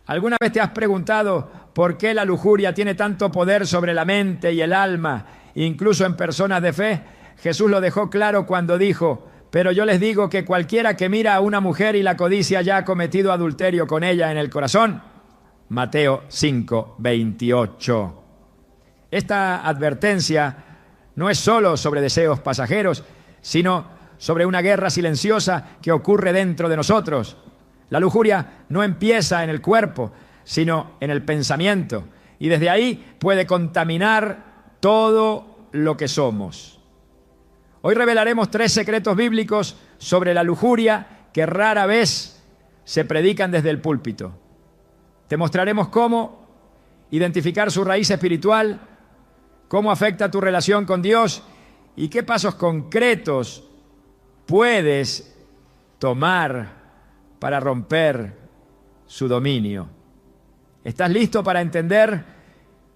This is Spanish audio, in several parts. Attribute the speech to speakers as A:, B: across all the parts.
A: ¿Alguna vez te has preguntado por qué la lujuria tiene tanto poder sobre la mente y el alma, incluso en personas de fe? Jesús lo dejó claro cuando dijo: pero yo les digo que cualquiera que mira a una mujer y la codicia ya ha cometido adulterio con ella en el corazón. Mateo 5:28. Esta advertencia no es solo sobre deseos pasajeros, sino sobre una guerra silenciosa que ocurre dentro de nosotros. La lujuria no empieza en el cuerpo, sino en el pensamiento, y desde ahí puede contaminar todo lo que somos. Hoy revelaremos 3 secretos bíblicos sobre la lujuria que rara vez se predican desde el púlpito. Te mostraremos cómo identificar su raíz espiritual, cómo afecta tu relación con Dios y qué pasos concretos puedes tomar para romper su dominio. ¿Estás listo para entender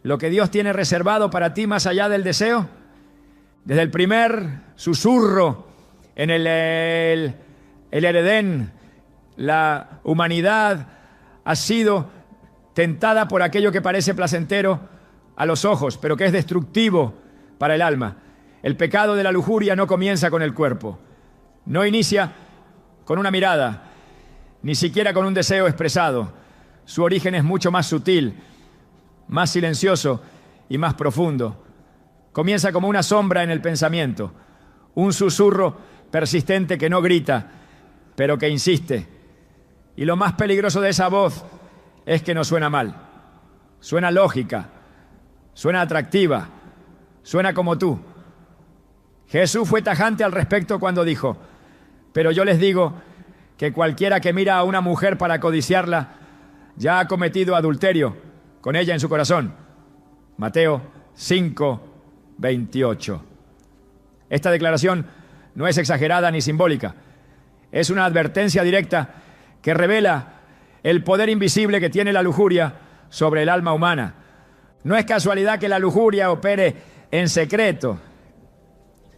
A: lo que Dios tiene reservado para ti más allá del deseo? Desde el primer susurro en el Edén, la humanidad ha sido tentada por aquello que parece placentero a los ojos, pero que es destructivo para el alma. El pecado de la lujuria no comienza con el cuerpo, no inicia con una mirada, ni siquiera con un deseo expresado. Su origen es mucho más sutil, más silencioso y más profundo. Comienza como una sombra en el pensamiento, un susurro persistente que no grita, pero que insiste. Y lo más peligroso de esa voz es que no suena mal, suena lógica, suena atractiva, suena como tú. Jesús fue tajante al respecto cuando dijo: pero yo les digo que cualquiera que mira a una mujer para codiciarla ya ha cometido adulterio con ella en su corazón. Mateo 5:28. Esta declaración no es exagerada ni simbólica. Es una advertencia directa que revela el poder invisible que tiene la lujuria sobre el alma humana. No es casualidad que la lujuria opere en secreto.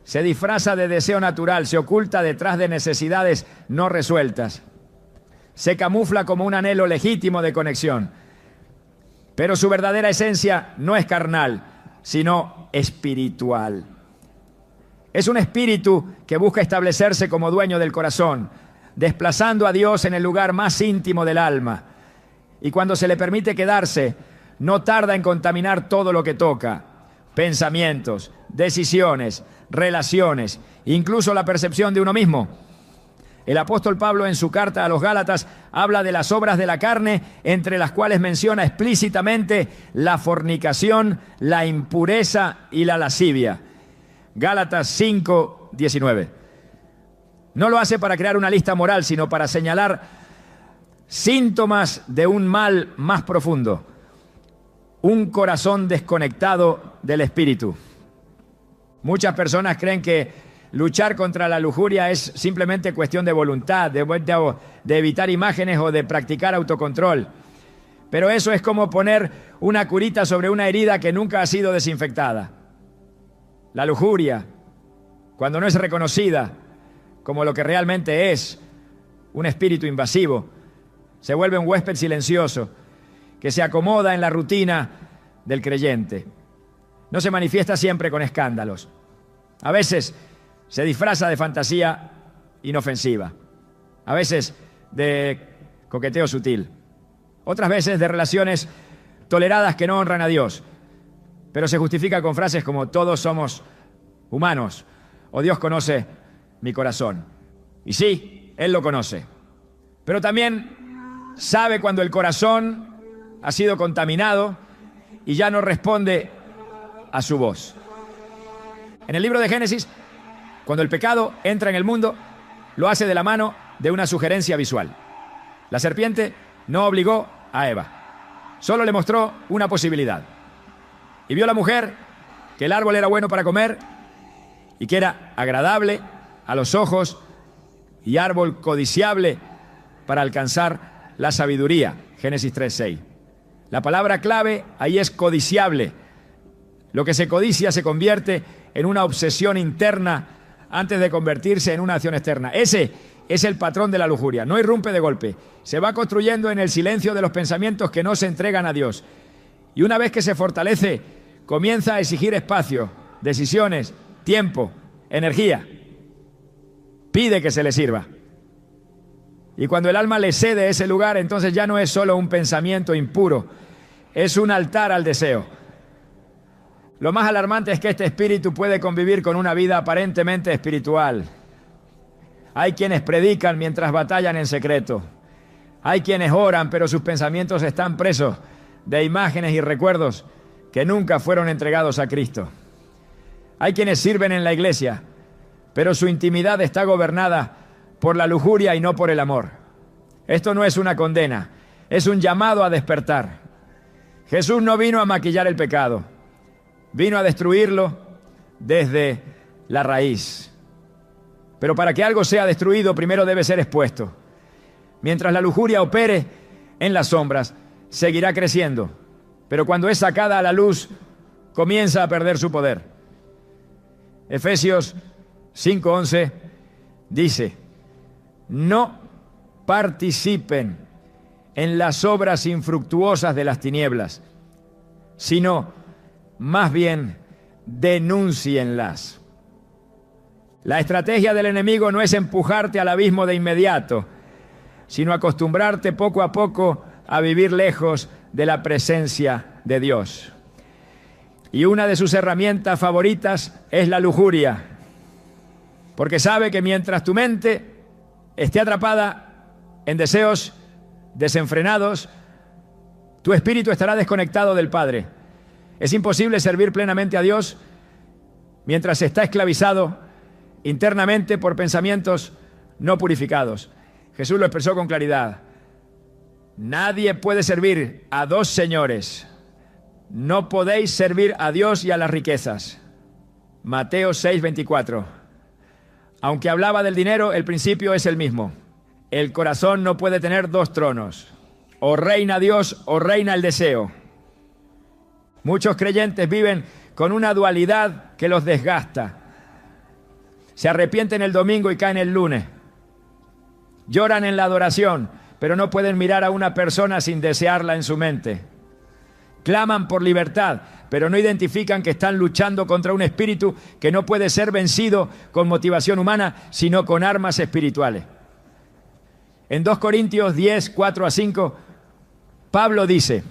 A: Se disfraza de deseo natural, se oculta detrás de necesidades no resueltas. Se camufla como un anhelo legítimo de conexión. Pero su verdadera esencia no es carnal, sino espiritual. Es un espíritu que busca establecerse como dueño del corazón, desplazando a Dios en el lugar más íntimo del alma. Y cuando se le permite quedarse, no tarda en contaminar todo lo que toca: pensamientos, decisiones, relaciones, incluso la percepción de uno mismo. El apóstol Pablo, en su carta a los Gálatas, habla de las obras de la carne, entre las cuales menciona explícitamente la fornicación, la impureza y la lascivia. Gálatas 5:19. No lo hace para crear una lista moral, sino para señalar síntomas de un mal más profundo: un corazón desconectado del espíritu. Muchas personas creen que luchar contra la lujuria es simplemente cuestión de voluntad, de evitar imágenes o de practicar autocontrol. Pero eso es como poner una curita sobre una herida que nunca ha sido desinfectada. La lujuria, cuando no es reconocida como lo que realmente es, un espíritu invasivo, se vuelve un huésped silencioso que se acomoda en la rutina del creyente. No se manifiesta siempre con escándalos. A veces se disfraza de fantasía inofensiva, a veces de coqueteo sutil, otras veces de relaciones toleradas que no honran a Dios, pero se justifica con frases como: todos somos humanos, o Dios conoce mi corazón. Y sí, Él lo conoce, pero también sabe cuando el corazón ha sido contaminado y ya no responde a su voz. En el libro de Génesis, cuando el pecado entra en el mundo, lo hace de la mano de una sugerencia visual. La serpiente no obligó a Eva, solo le mostró una posibilidad. Y vio la mujer que el árbol era bueno para comer y que era agradable a los ojos y árbol codiciable para alcanzar la sabiduría. Génesis 3:6. La palabra clave ahí es codiciable. Lo que se codicia se convierte en una obsesión interna antes de convertirse en una acción externa. Ese es el patrón de la lujuria. No irrumpe de golpe. Se va construyendo en el silencio de los pensamientos que no se entregan a Dios. Y una vez que se fortalece, comienza a exigir espacio, decisiones, tiempo, energía. Pide que se le sirva. Y cuando el alma le cede ese lugar, entonces ya no es solo un pensamiento impuro, es un altar al deseo. Lo más alarmante es que este espíritu puede convivir con una vida aparentemente espiritual. Hay quienes predican mientras batallan en secreto. Hay quienes oran, pero sus pensamientos están presos de imágenes y recuerdos que nunca fueron entregados a Cristo. Hay quienes sirven en la iglesia, pero su intimidad está gobernada por la lujuria y no por el amor. Esto no es una condena, es un llamado a despertar. Jesús no vino a maquillar el pecado, vino a destruirlo desde la raíz. Pero para que algo sea destruido, primero debe ser expuesto. Mientras la lujuria opere en las sombras, seguirá creciendo. Pero cuando es sacada a la luz, comienza a perder su poder. Efesios 5:11 dice: no participen en las obras infructuosas de las tinieblas, sino más bien denúncienlas. La estrategia del enemigo no es empujarte al abismo de inmediato, sino acostumbrarte poco a poco a vivir lejos de la presencia de Dios. Y una de sus herramientas favoritas es la lujuria, porque sabe que mientras tu mente esté atrapada en deseos desenfrenados, tu espíritu estará desconectado del Padre. Es imposible servir plenamente a Dios mientras está esclavizado internamente por pensamientos no purificados. Jesús lo expresó con claridad: nadie puede servir a dos señores. No podéis servir a Dios y a las riquezas. Mateo 6:24. Aunque hablaba del dinero, el principio es el mismo. El corazón no puede tener dos tronos. O reina Dios o reina el deseo. Muchos creyentes viven con una dualidad que los desgasta. Se arrepienten el domingo y caen el lunes. Lloran en la adoración, pero no pueden mirar a una persona sin desearla en su mente. Claman por libertad, pero no identifican que están luchando contra un espíritu que no puede ser vencido con motivación humana, sino con armas espirituales. En 2 Corintios 10, 4-5, Pablo dice: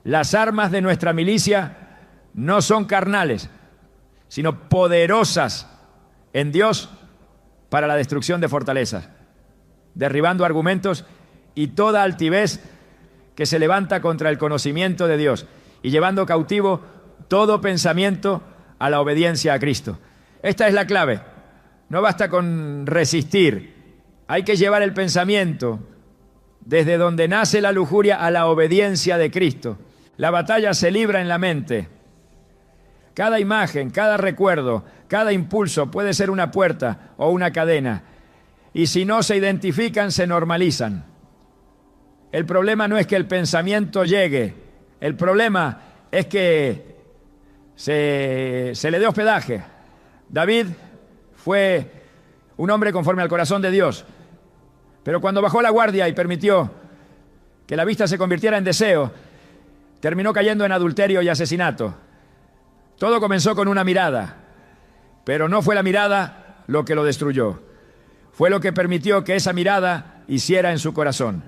A: las armas de nuestra milicia no son carnales, sino poderosas en Dios para la destrucción de fortalezas, derribando argumentos y toda altivez que se levanta contra el conocimiento de Dios y llevando cautivo todo pensamiento a la obediencia a Cristo. Esta es la clave. No basta con resistir. Hay que llevar el pensamiento desde donde nace la lujuria a la obediencia de Cristo. La batalla se libra en la mente. Cada imagen, cada recuerdo, cada impulso puede ser una puerta o una cadena. Y si no se identifican, se normalizan. El problema no es que el pensamiento llegue. El problema es que se le dé hospedaje. David fue un hombre conforme al corazón de Dios. Pero cuando bajó la guardia y permitió que la vista se convirtiera en deseo, terminó cayendo en adulterio y asesinato. Todo comenzó con una mirada, pero no fue la mirada lo que lo destruyó. Fue lo que permitió que esa mirada hiciera en su corazón.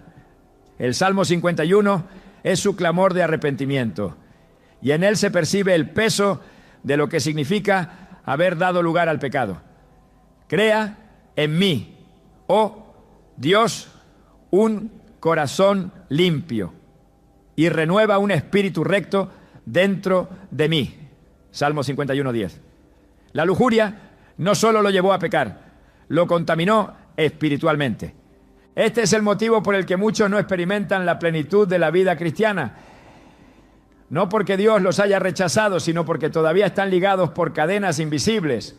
A: El Salmo 51 es su clamor de arrepentimiento, y en él se percibe el peso de lo que significa haber dado lugar al pecado. Crea en mí, oh Dios, un corazón limpio y renueva un espíritu recto dentro de mí. Salmo 51:10. La lujuria no solo lo llevó a pecar, lo contaminó espiritualmente. Este es el motivo por el que muchos no experimentan la plenitud de la vida cristiana. No porque Dios los haya rechazado, sino porque todavía están ligados por cadenas invisibles.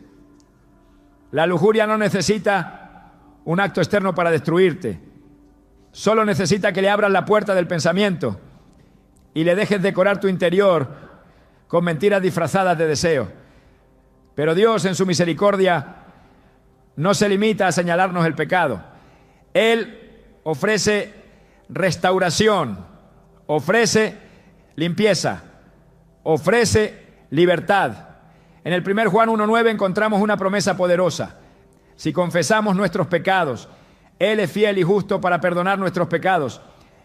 A: La lujuria no necesita un acto externo para destruirte. Solo necesita que le abras la puerta del pensamiento y le dejes decorar tu interior con mentiras disfrazadas de deseo. Pero Dios, en su misericordia, no se limita a señalarnos el pecado. Él ofrece restauración, ofrece limpieza, ofrece libertad. En el 1 Juan 1:9 encontramos una promesa poderosa. Si confesamos nuestros pecados, Él es fiel y justo para perdonar nuestros pecados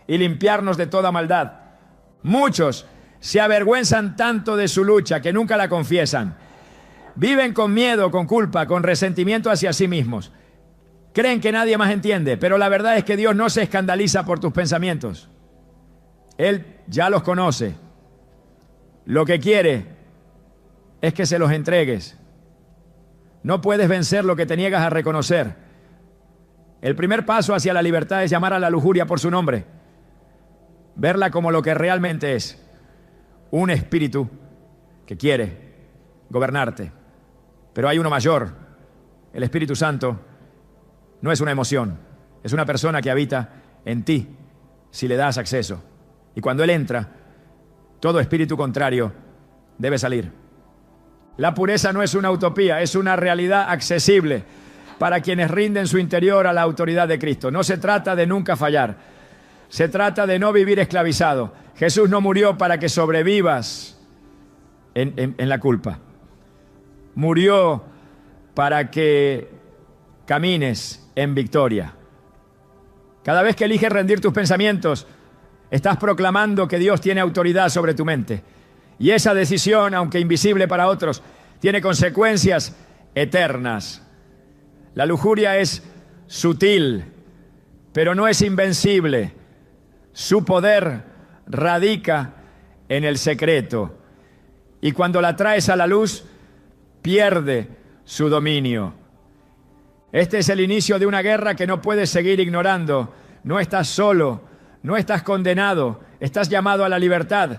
A: y limpiarnos de toda maldad. Muchos se avergüenzan tanto de su lucha que nunca la confiesan. Viven con miedo, con culpa, con resentimiento hacia sí mismos. Creen que nadie más entiende, pero la verdad es que Dios no se escandaliza por tus pensamientos. Él ya los conoce. Lo que quiere es que se los entregues. No puedes vencer lo que te niegas a reconocer. El primer paso hacia la libertad es llamar a la lujuria por su nombre. Verla como lo que realmente es. Un espíritu que quiere gobernarte. Pero hay uno mayor. El Espíritu Santo no es una emoción. Es una persona que habita en ti si le das acceso. Y cuando Él entra, todo espíritu contrario debe salir. La pureza no es una utopía, es una realidad accesible para quienes rinden su interior a la autoridad de Cristo. No se trata de nunca fallar, se trata de no vivir esclavizado. Jesús no murió para que sobrevivas en la culpa. Murió para que camines en victoria. Cada vez que eliges rendir tus pensamientos, estás proclamando que Dios tiene autoridad sobre tu mente. Y esa decisión, aunque invisible para otros, tiene consecuencias eternas. La lujuria es sutil, pero no es invencible. Su poder radica en el secreto. Y cuando la traes a la luz, pierde su dominio. Este es el inicio de una guerra que no puedes seguir ignorando. No estás solo, no estás condenado, estás llamado a la libertad.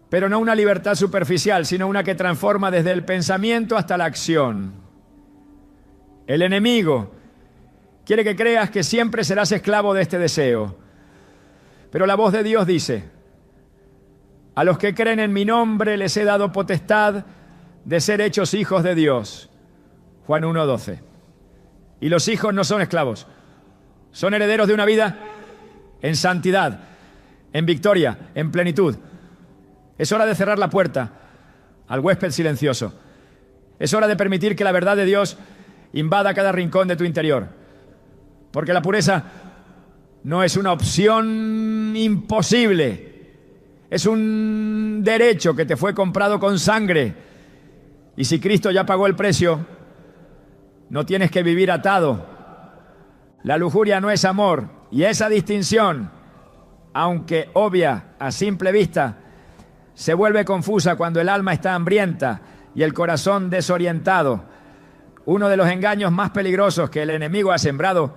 A: Pero no una libertad superficial, sino una que transforma desde el pensamiento hasta la acción. El enemigo quiere que creas que siempre serás esclavo de este deseo. Pero la voz de Dios dice: a los que creen en mi nombre les he dado potestad de ser hechos hijos de Dios. Juan 1:12. Y los hijos no son esclavos, son herederos de una vida en santidad, en victoria, en plenitud. Es hora de cerrar la puerta al huésped silencioso. Es hora de permitir que la verdad de Dios invada cada rincón de tu interior. Porque la pureza no es una opción imposible. Es un derecho que te fue comprado con sangre. Y si Cristo ya pagó el precio, no tienes que vivir atado. La lujuria no es amor. Y esa distinción, aunque obvia a simple vista, se vuelve confusa cuando el alma está hambrienta y el corazón desorientado. Uno de los engaños más peligrosos que el enemigo ha sembrado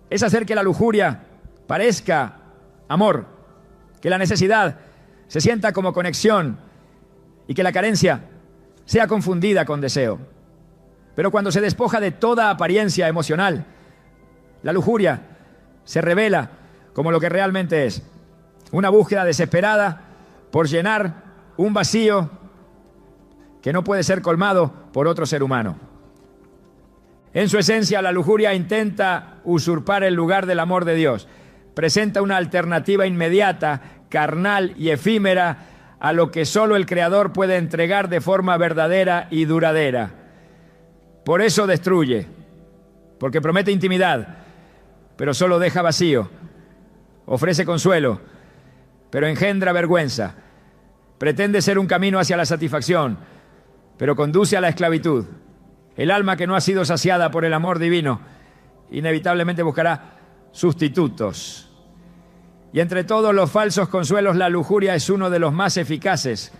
A: es hacer que la lujuria parezca amor, que la necesidad se sienta como conexión y que la carencia sea confundida con deseo. Pero cuando se despoja de toda apariencia emocional, la lujuria se revela como lo que realmente es: una búsqueda desesperada por llenar un vacío que no puede ser colmado por otro ser humano. En su esencia, la lujuria intenta usurpar el lugar del amor de Dios. Presenta una alternativa inmediata, carnal y efímera a lo que solo el Creador puede entregar de forma verdadera y duradera. Por eso destruye, porque promete intimidad, pero solo deja vacío. Ofrece consuelo, pero engendra vergüenza. Pretende ser un camino hacia la satisfacción, pero conduce a la esclavitud. El alma que no ha sido saciada por el amor divino inevitablemente buscará sustitutos. Y entre todos los falsos consuelos, la lujuria es uno de los más eficaces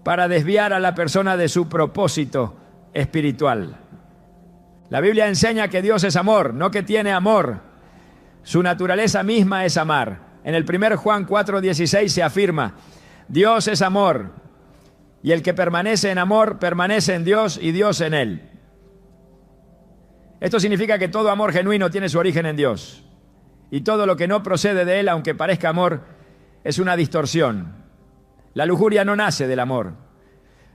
A: para desviar a la persona de su propósito espiritual. La Biblia enseña que Dios es amor, no que tiene amor. Su naturaleza misma es amar. En el 1 Juan 4:16 se afirma: Dios es amor, y el que permanece en amor permanece en Dios y Dios en él. Esto significa que todo amor genuino tiene su origen en Dios, y todo lo que no procede de él, aunque parezca amor, es una distorsión. La lujuria no nace del amor,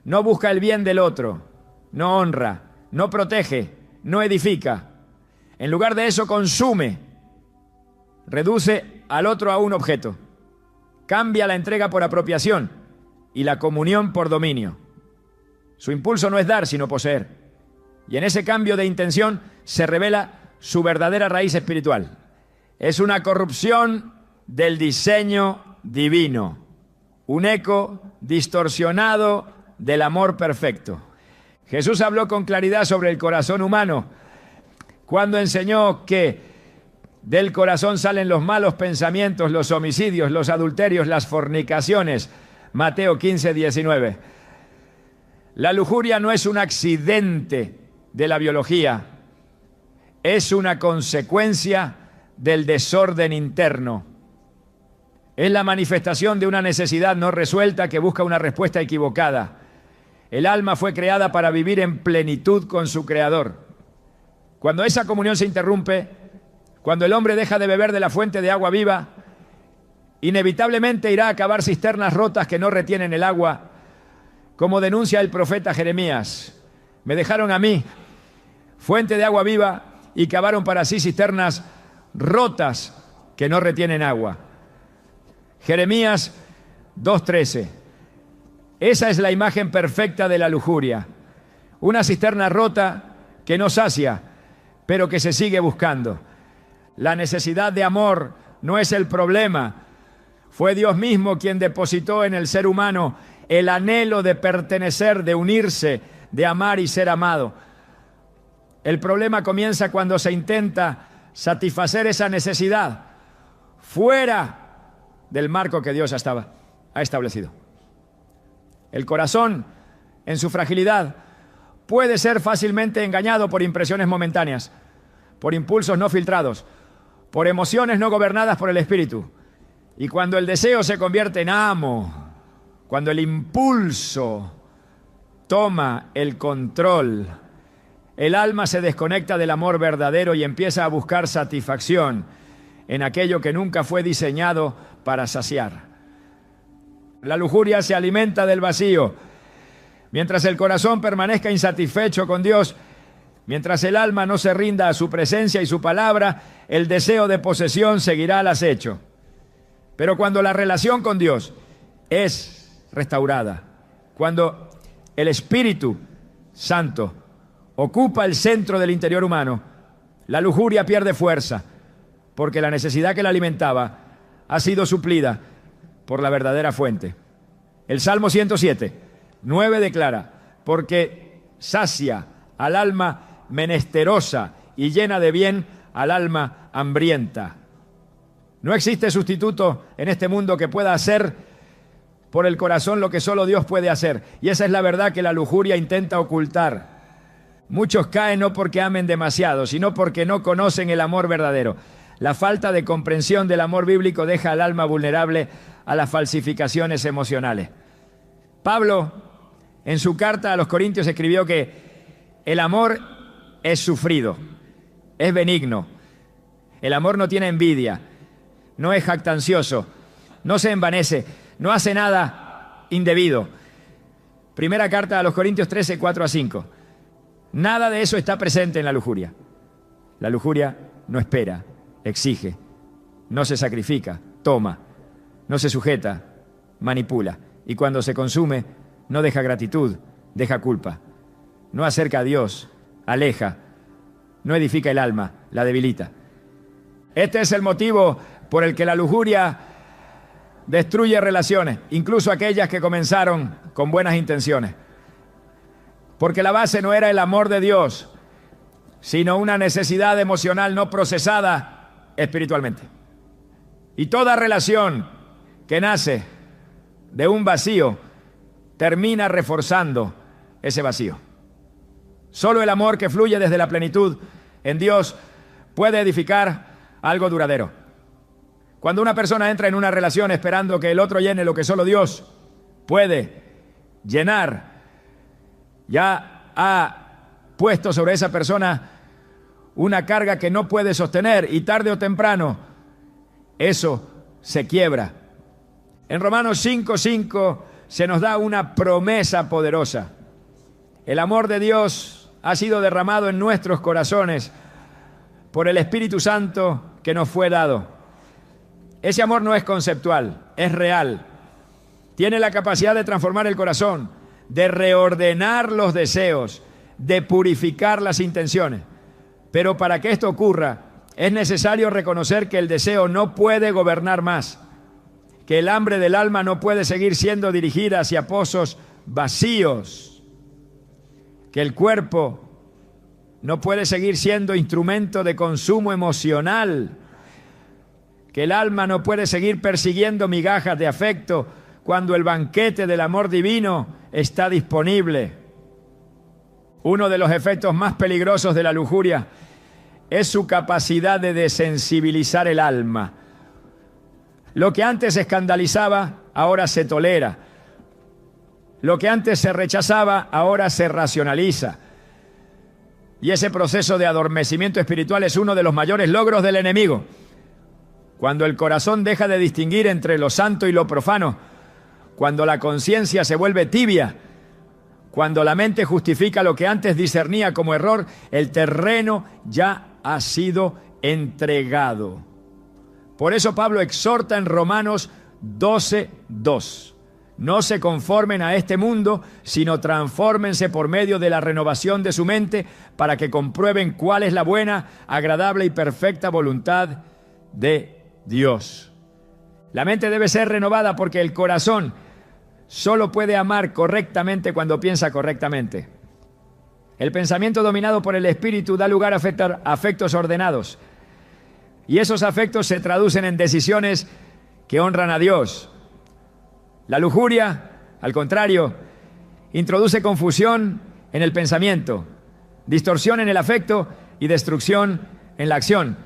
A: no busca el bien del otro, no honra, no protege, no edifica. En lugar de eso, consume. Reduce al otro a un objeto. Cambia la entrega por apropiación y la comunión por dominio. Su impulso no es dar, sino poseer. Y en ese cambio de intención se revela su verdadera raíz espiritual. Es una corrupción del diseño divino, un eco distorsionado del amor perfecto. Jesús habló con claridad sobre el corazón humano cuando enseñó que del corazón salen los malos pensamientos, los homicidios, los adulterios, las fornicaciones. Mateo 15:19. La lujuria no es un accidente de la biología, es una consecuencia del desorden interno. Es la manifestación de una necesidad no resuelta que busca una respuesta equivocada. El alma fue creada para vivir en plenitud con su Creador. Cuando esa comunión se interrumpe, cuando el hombre deja de beber de la fuente de agua viva, inevitablemente irá a cavar cisternas rotas que no retienen el agua, como denuncia el profeta Jeremías. Me dejaron a mí, fuente de agua viva, y cavaron para sí cisternas rotas que no retienen agua. Jeremías 2:13. Esa es la imagen perfecta de la lujuria. Una cisterna rota que no sacia, pero que se sigue buscando. La necesidad de amor no es el problema. Fue Dios mismo quien depositó en el ser humano el anhelo de pertenecer, de unirse, de amar y ser amado. El problema comienza cuando se intenta satisfacer esa necesidad fuera del marco que Dios ha establecido. El corazón, en su fragilidad, puede ser fácilmente engañado por impresiones momentáneas, por impulsos no filtrados, por emociones no gobernadas por el espíritu. Y cuando el deseo se convierte en amo, cuando el impulso toma el control, el alma se desconecta del amor verdadero y empieza a buscar satisfacción en aquello que nunca fue diseñado para saciar. La lujuria se alimenta del vacío. Mientras el corazón permanezca insatisfecho con Dios, mientras el alma no se rinda a su presencia y su palabra, el deseo de posesión seguirá al acecho. Pero cuando la relación con Dios es restaurada, cuando el Espíritu Santo ocupa el centro del interior humano, la lujuria pierde fuerza, porque la necesidad que la alimentaba ha sido suplida por la verdadera fuente. El Salmo 107:9 declara: porque sacia al alma menesterosa y llena de bien al alma hambrienta. No existe sustituto en este mundo que pueda hacer por el corazón lo que solo Dios puede hacer. Y esa es la verdad que la lujuria intenta ocultar. Muchos caen no porque amen demasiado, sino porque no conocen el amor verdadero. La falta de comprensión del amor bíblico deja al alma vulnerable a las falsificaciones emocionales. Pablo, en su carta a los Corintios, escribió que el amor es sufrido, es benigno. El amor no tiene envidia, no es jactancioso, no se envanece, no hace nada indebido. Primera carta a los Corintios 13, 4-5. Nada de eso está presente en la lujuria. La lujuria no espera, exige, no se sacrifica, toma, no se sujeta, manipula. Y cuando se consume, no deja gratitud, deja culpa. No acerca a Dios, aleja, no edifica el alma, la debilita. Este es el motivo por el que la lujuria destruye relaciones, incluso aquellas que comenzaron con buenas intenciones. Porque la base no era el amor de Dios, sino una necesidad emocional no procesada espiritualmente. Y toda relación que nace de un vacío termina reforzando ese vacío. Solo el amor que fluye desde la plenitud en Dios puede edificar algo duradero. Cuando una persona entra en una relación esperando que el otro llene lo que solo Dios puede llenar, ya ha puesto sobre esa persona una carga que no puede sostener, y tarde o temprano eso se quiebra. En Romanos 5:5 se nos da una promesa poderosa. El amor de Dios ha sido derramado en nuestros corazones por el Espíritu Santo que nos fue dado. Ese amor no es conceptual, es real. Tiene la capacidad de transformar el corazón, de reordenar los deseos, de purificar las intenciones. Pero para que esto ocurra, es necesario reconocer que el deseo no puede gobernar más, que el hambre del alma no puede seguir siendo dirigida hacia pozos vacíos, que el cuerpo no puede seguir siendo instrumento de consumo emocional, que el alma no puede seguir persiguiendo migajas de afecto cuando el banquete del amor divino está disponible. Uno de los efectos más peligrosos de la lujuria es su capacidad de desensibilizar el alma. Lo que antes escandalizaba, ahora se tolera. Lo que antes se rechazaba, ahora se racionaliza. Y ese proceso de adormecimiento espiritual es uno de los mayores logros del enemigo. Cuando el corazón deja de distinguir entre lo santo y lo profano, cuando la conciencia se vuelve tibia, cuando la mente justifica lo que antes discernía como error, el terreno ya ha sido entregado. Por eso Pablo exhorta en Romanos 12:2. No se conformen a este mundo, sino transfórmense por medio de la renovación de su mente para que comprueben cuál es la buena, agradable y perfecta voluntad de Dios. La mente debe ser renovada porque el corazón solo puede amar correctamente cuando piensa correctamente. El pensamiento dominado por el espíritu da lugar a afectos ordenados. Y esos afectos se traducen en decisiones que honran a Dios. La lujuria, al contrario, introduce confusión en el pensamiento, distorsión en el afecto y destrucción en la acción.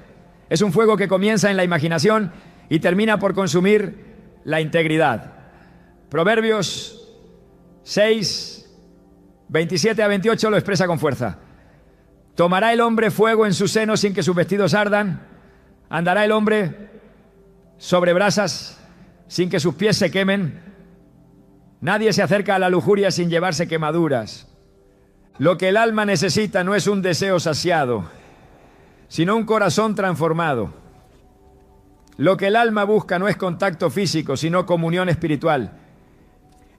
A: Es un fuego que comienza en la imaginación y termina por consumir la integridad. Proverbios 6, 27 a 28 lo expresa con fuerza. ¿Tomará el hombre fuego en su seno sin que sus vestidos ardan? ¿Andará el hombre sobre brasas sin que sus pies se quemen? Nadie se acerca a la lujuria sin llevarse quemaduras. Lo que el alma necesita no es un deseo saciado, sino un corazón transformado. Lo que el alma busca no es contacto físico, sino comunión espiritual.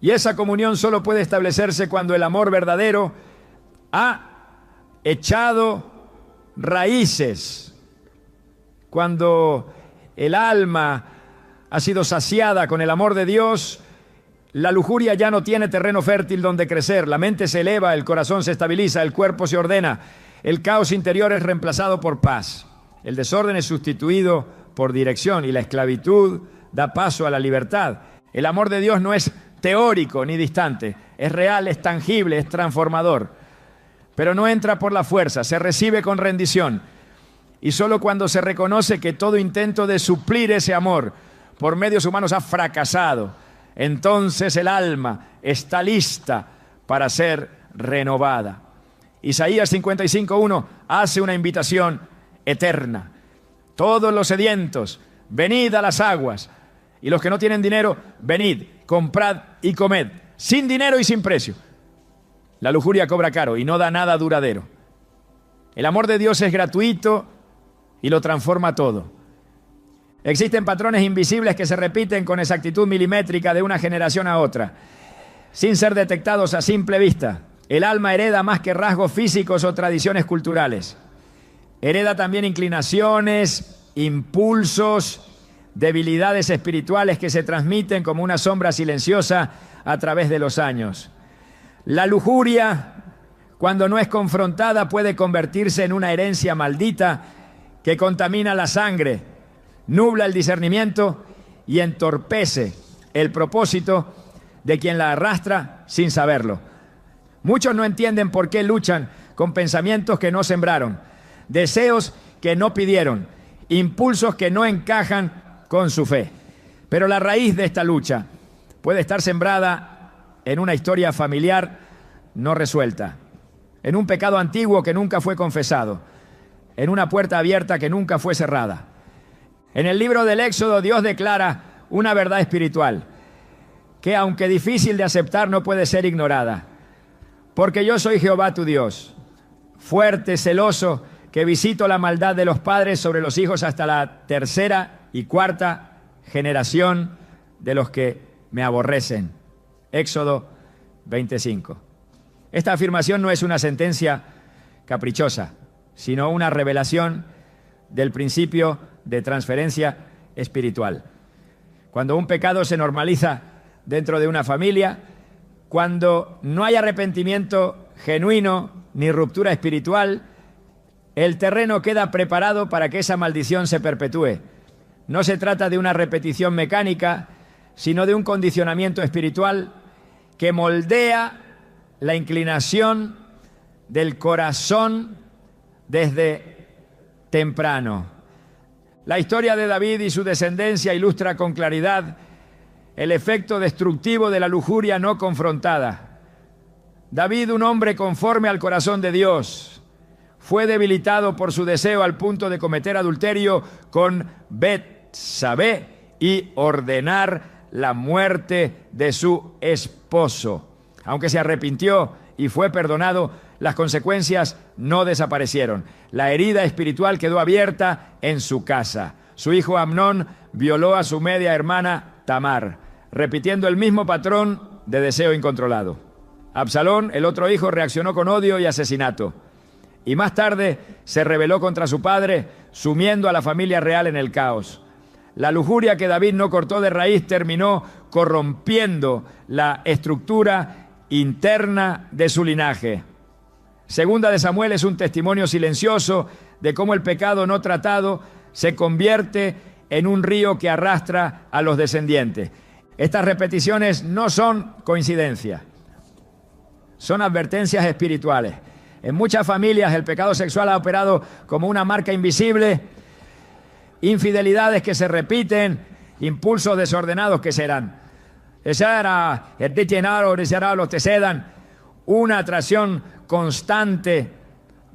A: Y esa comunión solo puede establecerse cuando el amor verdadero ha echado raíces, cuando el alma ha sido saciada con el amor de Dios. La lujuria ya no tiene terreno fértil donde crecer, la mente se eleva, el corazón se estabiliza, el cuerpo se ordena, el caos interior es reemplazado por paz, el desorden es sustituido por dirección y la esclavitud da paso a la libertad. El amor de Dios no es teórico ni distante, es real, es tangible, es transformador, pero no entra por la fuerza, se recibe con rendición. Y solo cuando se reconoce que todo intento de suplir ese amor por medios humanos ha fracasado, entonces el alma está lista para ser renovada. Isaías 55:1 hace una invitación eterna. Todos los sedientos, venid a las aguas, y los que no tienen dinero, venid, comprad y comed, sin dinero y sin precio. La lujuria cobra caro y no da nada duradero. El amor de Dios es gratuito y lo transforma todo. Existen patrones invisibles que se repiten con exactitud milimétrica de una generación a otra, sin ser detectados a simple vista. El alma hereda más que rasgos físicos o tradiciones culturales. Hereda también inclinaciones, impulsos, debilidades espirituales que se transmiten como una sombra silenciosa a través de los años. La lujuria, cuando no es confrontada, puede convertirse en una herencia maldita que contamina la sangre, nubla el discernimiento y entorpece el propósito de quien la arrastra sin saberlo. Muchos no entienden por qué luchan con pensamientos que no sembraron, deseos que no pidieron, impulsos que no encajan con su fe. Pero la raíz de esta lucha puede estar sembrada en una historia familiar no resuelta, en un pecado antiguo que nunca fue confesado, en una puerta abierta que nunca fue cerrada. En el libro del Éxodo, Dios declara una verdad espiritual que, aunque difícil de aceptar, no puede ser ignorada. Porque yo soy Jehová tu Dios, fuerte, celoso, que visito la maldad de los padres sobre los hijos hasta la tercera y cuarta generación de los que me aborrecen. Éxodo 25. Esta afirmación no es una sentencia caprichosa, sino una revelación del principio de transferencia espiritual. Cuando un pecado se normaliza dentro de una familia, cuando no hay arrepentimiento genuino ni ruptura espiritual, el terreno queda preparado para que esa maldición se perpetúe. No se trata de una repetición mecánica, sino de un condicionamiento espiritual que moldea la inclinación del corazón desde temprano. La historia de David y su descendencia ilustra con claridad el efecto destructivo de la lujuria no confrontada. David, un hombre conforme al corazón de Dios, fue debilitado por su deseo al punto de cometer adulterio con Betsabé y ordenar la muerte de su esposo. Aunque se arrepintió y fue perdonado, las consecuencias no desaparecieron. La herida espiritual quedó abierta en su casa. Su hijo Amnón violó a su media hermana Tamar, repitiendo el mismo patrón de deseo incontrolado. Absalón, el otro hijo, reaccionó con odio y asesinato. Y más tarde se rebeló contra su padre, sumiendo a la familia real en el caos. La lujuria que David no cortó de raíz terminó corrompiendo la estructura interna de su linaje. Segunda de Samuel es un testimonio silencioso de cómo el pecado no tratado se convierte en un río que arrastra a los descendientes. Estas repeticiones no son coincidencia, son advertencias espirituales. En muchas familias el pecado sexual ha operado como una marca invisible, infidelidades que se repiten, impulsos desordenados que serán. Una atracción constante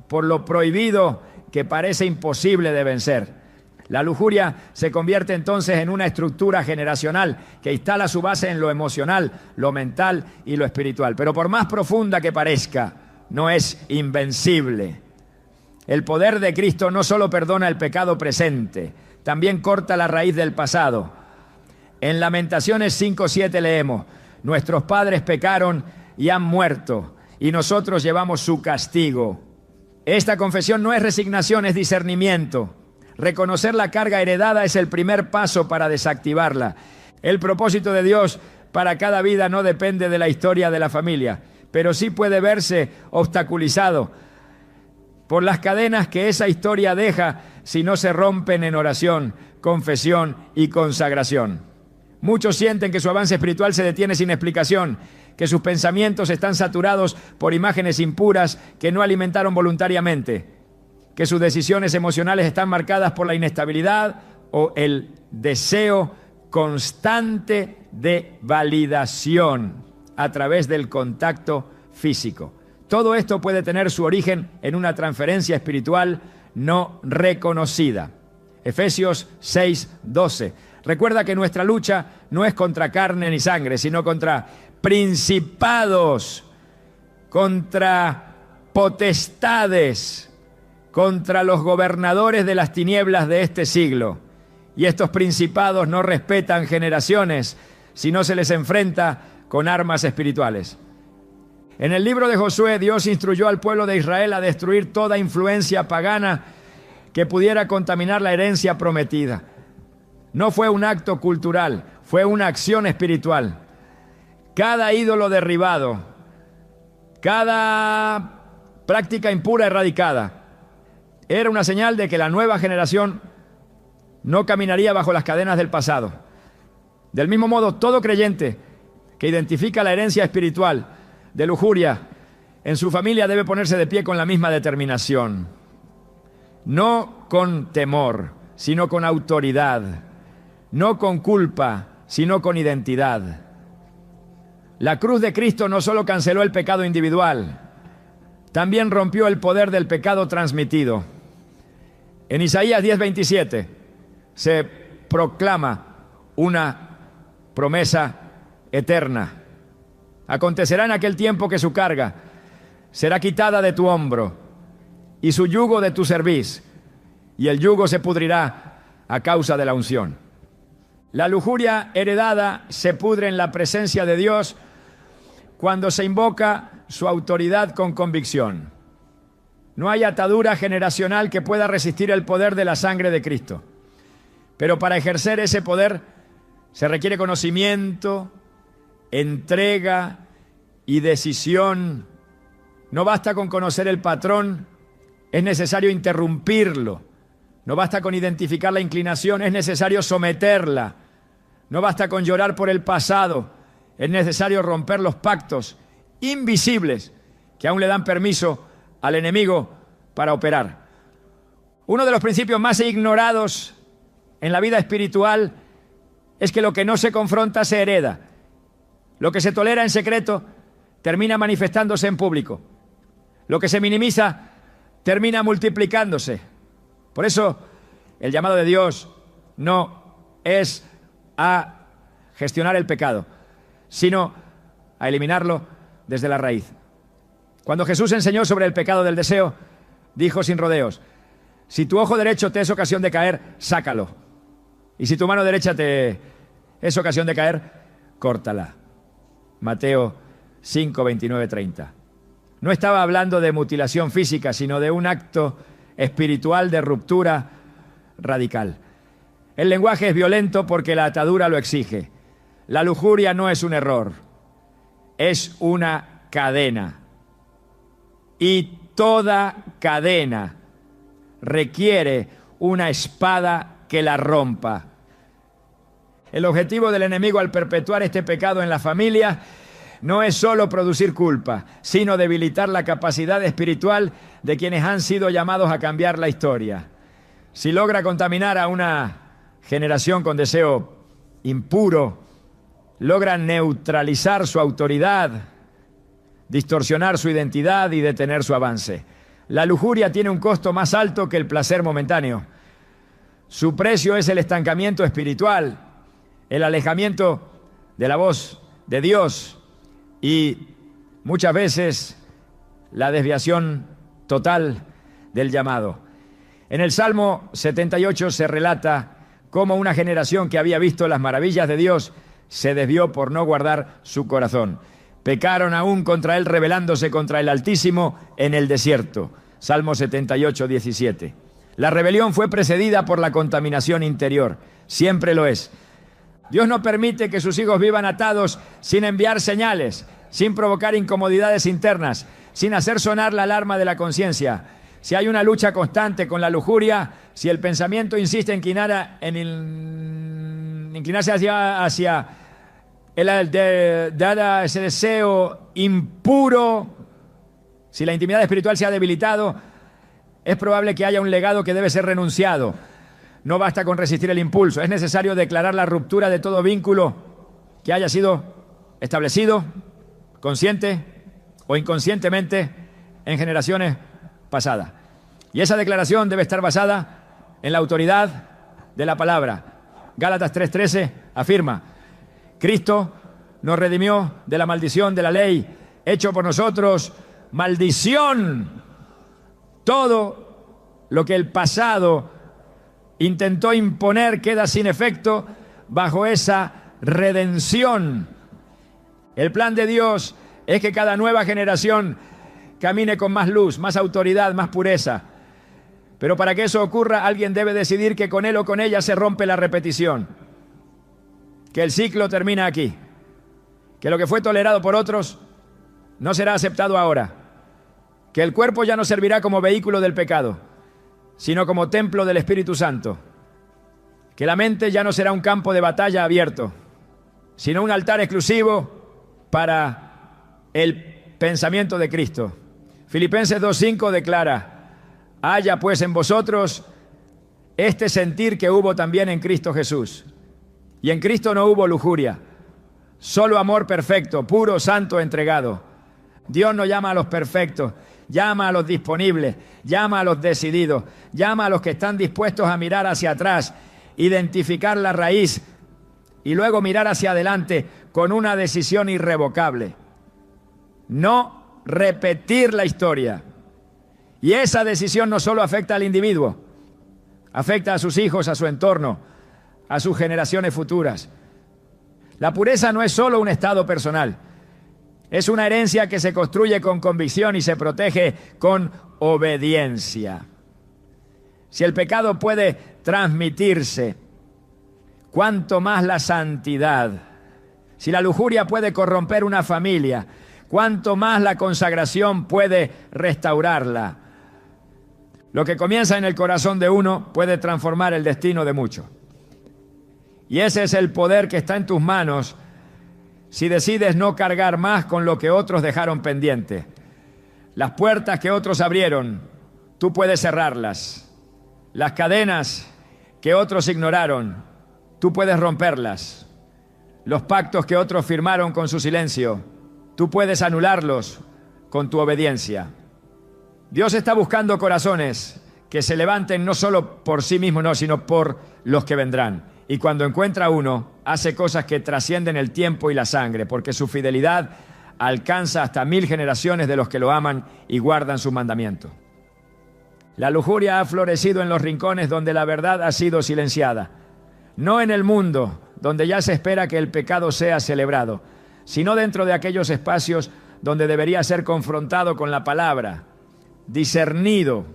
A: por lo prohibido que parece imposible de vencer. La lujuria se convierte entonces en una estructura generacional que instala su base en lo emocional, lo mental y lo espiritual. Pero por más profunda que parezca, no es invencible. El poder de Cristo no solo perdona el pecado presente, también corta la raíz del pasado. En Lamentaciones 5:7 leemos: nuestros padres pecaron y han muerto, y nosotros llevamos su castigo. Esta confesión no es resignación, es discernimiento. Reconocer la carga heredada es el primer paso para desactivarla. El propósito de Dios para cada vida no depende de la historia de la familia, pero sí puede verse obstaculizado por las cadenas que esa historia deja si no se rompen en oración, confesión y consagración. Muchos sienten que su avance espiritual se detiene sin explicación, que sus pensamientos están saturados por imágenes impuras que no alimentaron voluntariamente, que sus decisiones emocionales están marcadas por la inestabilidad o el deseo constante de validación a través del contacto físico. Todo esto puede tener su origen en una transferencia espiritual no reconocida. Efesios 6:12. Recuerda que nuestra lucha no es contra carne ni sangre, sino contra principados, contra potestades, contra los gobernadores de las tinieblas de este siglo. Y estos principados no respetan generaciones, sino se les enfrenta con armas espirituales. En el libro de Josué, Dios instruyó al pueblo de Israel a destruir toda influencia pagana que pudiera contaminar la herencia prometida. No fue un acto cultural, fue una acción espiritual. Cada ídolo derribado, cada práctica impura erradicada, era una señal de que la nueva generación no caminaría bajo las cadenas del pasado. Del mismo modo, todo creyente que identifica la herencia espiritual de lujuria en su familia debe ponerse de pie con la misma determinación. No con temor, sino con autoridad. No con culpa, sino con identidad. La cruz de Cristo no solo canceló el pecado individual, también rompió el poder del pecado transmitido. En Isaías 10:27 se proclama una promesa eterna. Acontecerá en aquel tiempo que su carga será quitada de tu hombro y su yugo de tu cerviz, y el yugo se pudrirá a causa de la unción. La lujuria heredada se pudre en la presencia de Dios cuando se invoca su autoridad con convicción. No hay atadura generacional que pueda resistir el poder de la sangre de Cristo. Pero para ejercer ese poder se requiere conocimiento, entrega y decisión. No basta con conocer el patrón, es necesario interrumpirlo. No basta con identificar la inclinación, es necesario someterla. No basta con llorar por el pasado, es necesario romper los pactos invisibles que aún le dan permiso al enemigo para operar. Uno de los principios más ignorados en la vida espiritual es que lo que no se confronta se hereda. Lo que se tolera en secreto termina manifestándose en público. Lo que se minimiza termina multiplicándose. Por eso el llamado de Dios no es a gestionar el pecado, sino a eliminarlo desde la raíz. Cuando Jesús enseñó sobre el pecado del deseo, dijo sin rodeos: si tu ojo derecho te es ocasión de caer, sácalo. Y si tu mano derecha te es ocasión de caer, córtala. Mateo 5, 29, 30. No estaba hablando de mutilación física, sino de un acto espiritual de ruptura radical. El lenguaje es violento porque la atadura lo exige. La lujuria no es un error, es una cadena. Y toda cadena requiere una espada que la rompa. El objetivo del enemigo al perpetuar este pecado en la familia no es solo producir culpa, sino debilitar la capacidad espiritual de quienes han sido llamados a cambiar la historia. Si logra contaminar a una generación con deseo impuro, logra neutralizar su autoridad, distorsionar su identidad y detener su avance. La lujuria tiene un costo más alto que el placer momentáneo. Su precio es el estancamiento espiritual, el alejamiento de la voz de Dios y muchas veces la desviación total del llamado. En el Salmo 78 se relata cómo una generación que había visto las maravillas de Dios se desvió por no guardar su corazón. Pecaron aún contra él, rebelándose contra el Altísimo en el desierto. Salmo 78, 17. La rebelión fue precedida por la contaminación interior. Siempre lo es. Dios no permite que sus hijos vivan atados sin enviar señales, sin provocar incomodidades internas, sin hacer sonar la alarma de la conciencia. Si hay una lucha constante con la lujuria, si el pensamiento insiste en inclinarse hacia ese deseo impuro, si la intimidad espiritual se ha debilitado, es probable que haya un legado que debe ser renunciado. No basta con resistir el impulso, es necesario declarar la ruptura de todo vínculo que haya sido establecido, consciente o inconscientemente, en generaciones pasadas. Y esa declaración debe estar basada en la autoridad de la palabra. Gálatas 3:13 afirma: Cristo nos redimió de la maldición de la ley, hecho por nosotros maldición. Todo lo que el pasado intentó imponer queda sin efecto bajo esa redención. El plan de Dios es que cada nueva generación camine con más luz, más autoridad, más pureza. Pero para que eso ocurra, alguien debe decidir que con él o con ella se rompe la repetición, que el ciclo termina aquí, que lo que fue tolerado por otros no será aceptado ahora, que el cuerpo ya no servirá como vehículo del pecado, sino como templo del Espíritu Santo, que la mente ya no será un campo de batalla abierto, sino un altar exclusivo para el pensamiento de Cristo. Filipenses 2:5 declara: haya pues en vosotros este sentir que hubo también en Cristo Jesús. Y en Cristo no hubo lujuria, solo amor perfecto, puro, santo, entregado. Dios no llama a los perfectos, llama a los disponibles, llama a los decididos, llama a los que están dispuestos a mirar hacia atrás, identificar la raíz y luego mirar hacia adelante con una decisión irrevocable. No repetir la historia. Y esa decisión no solo afecta al individuo, afecta a sus hijos, a su entorno, a sus generaciones futuras. La pureza no es solo un estado personal, es una herencia que se construye con convicción y se protege con obediencia. Si el pecado puede transmitirse, cuánto más la santidad. Si la lujuria puede corromper una familia, cuánto más la consagración puede restaurarla. Lo que comienza en el corazón de uno puede transformar el destino de muchos. Y ese es el poder que está en tus manos si decides no cargar más con lo que otros dejaron pendiente. Las puertas que otros abrieron, tú puedes cerrarlas. Las cadenas que otros ignoraron, tú puedes romperlas. Los pactos que otros firmaron con su silencio, tú puedes anularlos con tu obediencia. Dios está buscando corazones que se levanten no solo por sí mismos, no, sino por los que vendrán. Y cuando encuentra uno, hace cosas que trascienden el tiempo y la sangre, porque su fidelidad alcanza hasta 1000 generaciones de los que lo aman y guardan sus mandamientos. La lujuria ha florecido en los rincones donde la verdad ha sido silenciada. No en el mundo, donde ya se espera que el pecado sea celebrado, sino dentro de aquellos espacios donde debería ser confrontado con la palabra, discernido,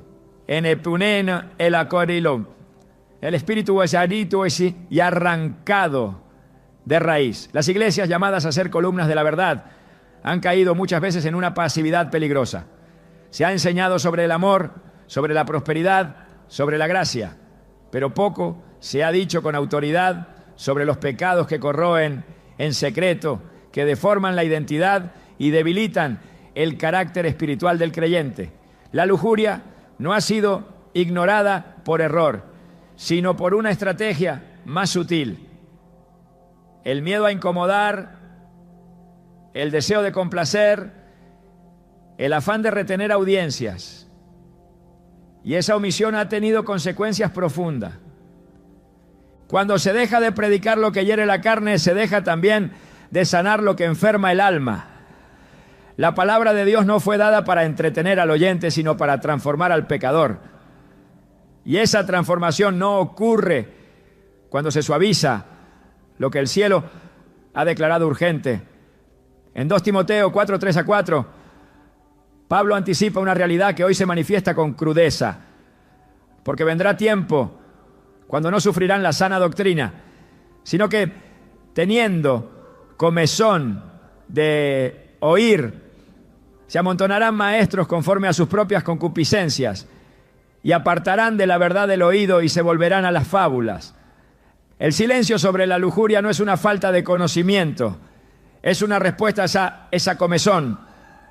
A: en epunen el acorilo, el espíritu guayarito y arrancado de raíz. Las iglesias llamadas a ser columnas de la verdad han caído muchas veces en una pasividad peligrosa. Se ha enseñado sobre el amor, sobre la prosperidad, sobre la gracia, pero poco se ha dicho con autoridad sobre los pecados que corroen en secreto, que deforman la identidad y debilitan el carácter espiritual del creyente. La lujuria no ha sido ignorada por error, sino por una estrategia más sutil. El miedo a incomodar, el deseo de complacer, el afán de retener audiencias. Y esa omisión ha tenido consecuencias profundas. Cuando se deja de predicar lo que hiere la carne, se deja también de sanar lo que enferma el alma. La palabra de Dios no fue dada para entretener al oyente, sino para transformar al pecador. Y esa transformación no ocurre cuando se suaviza lo que el cielo ha declarado urgente. En 2 Timoteo 4, 3-4, Pablo anticipa una realidad que hoy se manifiesta con crudeza, porque vendrá tiempo cuando no sufrirán la sana doctrina, sino que teniendo comezón de oír, se amontonarán maestros conforme a sus propias concupiscencias y apartarán de la verdad del oído y se volverán a las fábulas. El silencio sobre la lujuria no es una falta de conocimiento, es una respuesta a esa comezón.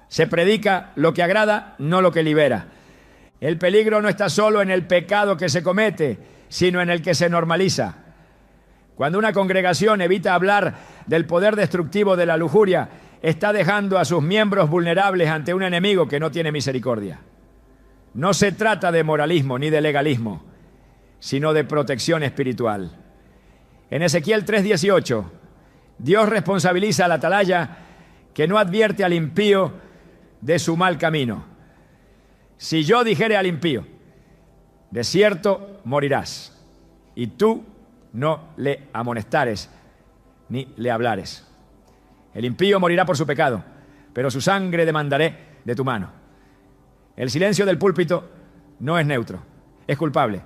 A: Se predica lo que agrada, no lo que libera. El peligro no está solo en el pecado que se comete, sino en el que se normaliza. Cuando una congregación evita hablar del poder destructivo de la lujuria, está dejando a sus miembros vulnerables ante un enemigo que no tiene misericordia. No se trata de moralismo ni de legalismo, sino de protección espiritual. En Ezequiel 3:18, Dios responsabiliza al atalaya que no advierte al impío de su mal camino. Si yo dijere al impío, de cierto morirás, y tú no le amonestares ni le hablares. El impío morirá por su pecado, pero su sangre demandaré de tu mano. El silencio del púlpito no es neutro, es culpable.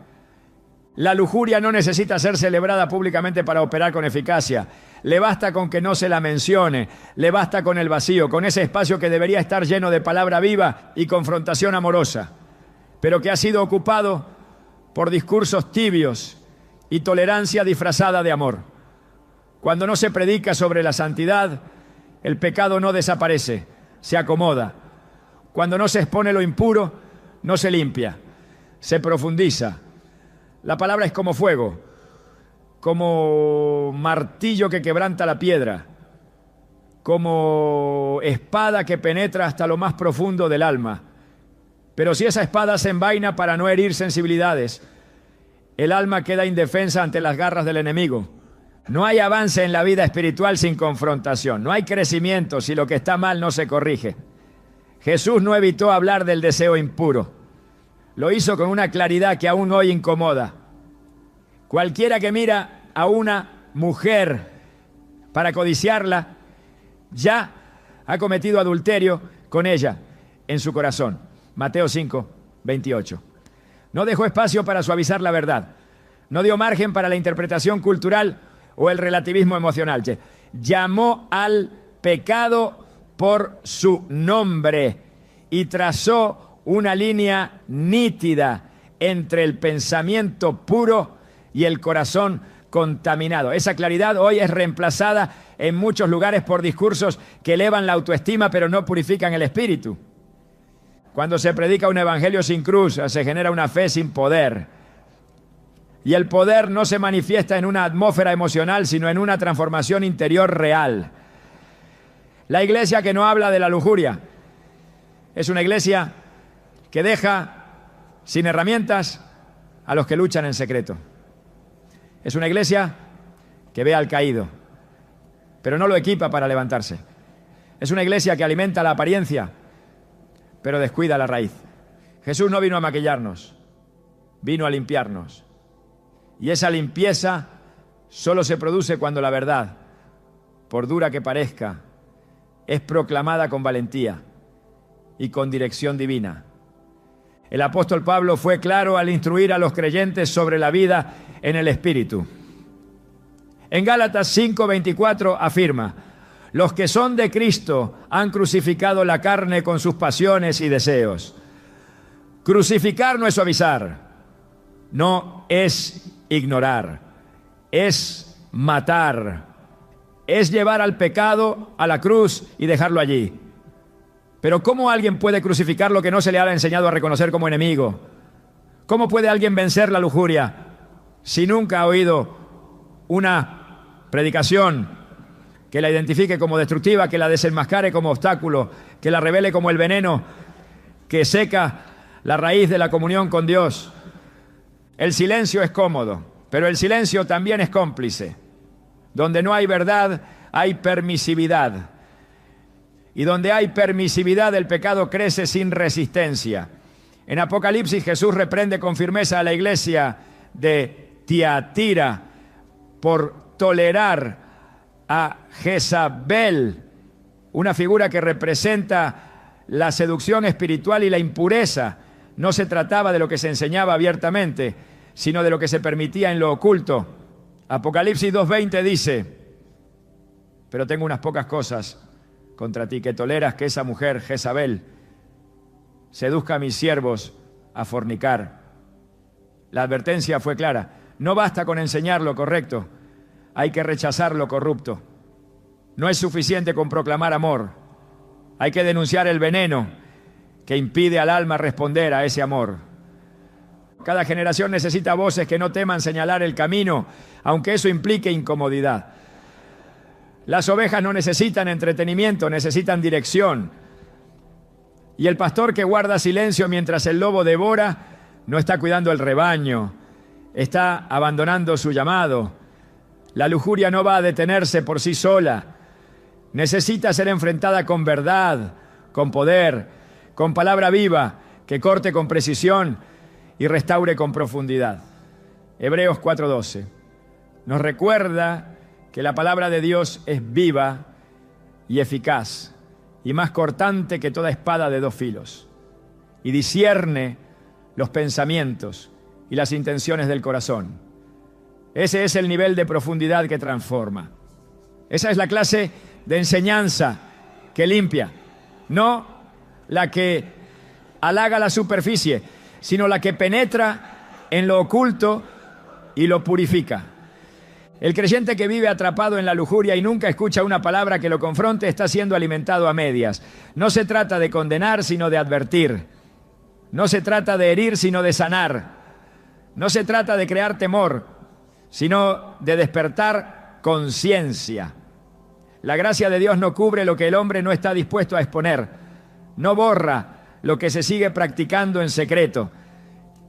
A: La lujuria no necesita ser celebrada públicamente para operar con eficacia. Le basta con que no se la mencione, le basta con el vacío, con ese espacio que debería estar lleno de palabra viva y confrontación amorosa, pero que ha sido ocupado por discursos tibios y tolerancia disfrazada de amor. Cuando no se predica sobre la santidad, el pecado no desaparece, se acomoda. Cuando no se expone lo impuro, no se limpia, se profundiza. La palabra es como fuego, como martillo que quebranta la piedra, como espada que penetra hasta lo más profundo del alma. Pero si esa espada se envaina para no herir sensibilidades, el alma queda indefensa ante las garras del enemigo. No hay avance en la vida espiritual sin confrontación, no hay crecimiento si lo que está mal no se corrige. Jesús no evitó hablar del deseo impuro. Lo hizo con una claridad que aún hoy incomoda. Cualquiera que mira a una mujer para codiciarla, ya ha cometido adulterio con ella en su corazón. Mateo 5, 28. No dejó espacio para suavizar la verdad. No dio margen para la interpretación cultural o el relativismo emocional. Llamó al pecado por su nombre y trazó una línea nítida entre el pensamiento puro y el corazón contaminado. Esa claridad hoy es reemplazada en muchos lugares por discursos que elevan la autoestima pero no purifican el espíritu. Cuando se predica un evangelio sin cruz, se genera una fe sin poder. Y el poder no se manifiesta en una atmósfera emocional, sino en una transformación interior real. La iglesia que no habla de la lujuria es una iglesia que deja sin herramientas a los que luchan en secreto. Es una iglesia que ve al caído, pero no lo equipa para levantarse. Es una iglesia que alimenta la apariencia, pero descuida la raíz. Jesús no vino a maquillarnos, vino a limpiarnos. Y esa limpieza solo se produce cuando la verdad, por dura que parezca, es proclamada con valentía y con dirección divina. El apóstol Pablo fue claro al instruir a los creyentes sobre la vida en el Espíritu. En Gálatas 5:24 afirma: los que son de Cristo han crucificado la carne con sus pasiones y deseos. Crucificar no es suavizar, no es ignorar, es matar, es llevar al pecado a la cruz y dejarlo allí. Pero ¿cómo alguien puede crucificar lo que no se le ha enseñado a reconocer como enemigo? ¿Cómo puede alguien vencer la lujuria si nunca ha oído una predicación que la identifique como destructiva, que la desenmascare como obstáculo, que la revele como el veneno que seca la raíz de la comunión con Dios? El silencio es cómodo, pero el silencio también es cómplice. Donde no hay verdad, hay permisividad. Y donde hay permisividad, el pecado crece sin resistencia. En Apocalipsis, Jesús reprende con firmeza a la iglesia de Tiatira por tolerar a Jezabel, una figura que representa la seducción espiritual y la impureza. No se trataba de lo que se enseñaba abiertamente, sino de lo que se permitía en lo oculto. Apocalipsis 2:20 dice: pero tengo unas pocas cosas contra ti, que toleras que esa mujer, Jezabel, seduzca a mis siervos a fornicar. La advertencia fue clara: no basta con enseñar lo correcto, hay que rechazar lo corrupto. No es suficiente con proclamar amor, hay que denunciar el veneno que impide al alma responder a ese amor. Cada generación necesita voces que no teman señalar el camino, aunque eso implique incomodidad. Las ovejas no necesitan entretenimiento, necesitan dirección. Y el pastor que guarda silencio mientras el lobo devora no está cuidando el rebaño, está abandonando su llamado. La lujuria no va a detenerse por sí sola. Necesita ser enfrentada con verdad, con poder, con palabra viva, que corte con precisión y restaure con profundidad. Hebreos 4:12 nos recuerda que la palabra de Dios es viva y eficaz y más cortante que toda espada de dos filos, y discierne los pensamientos y las intenciones del corazón. Ese es el nivel de profundidad que transforma. Esa es la clase de enseñanza que limpia, no la que halaga la superficie, sino la que penetra en lo oculto y lo purifica. El creyente que vive atrapado en la lujuria y nunca escucha una palabra que lo confronte está siendo alimentado a medias. No se trata de condenar, sino de advertir. No se trata de herir, sino de sanar. No se trata de crear temor, sino de despertar conciencia. La gracia de Dios no cubre lo que el hombre no está dispuesto a exponer. No borra lo que se sigue practicando en secreto.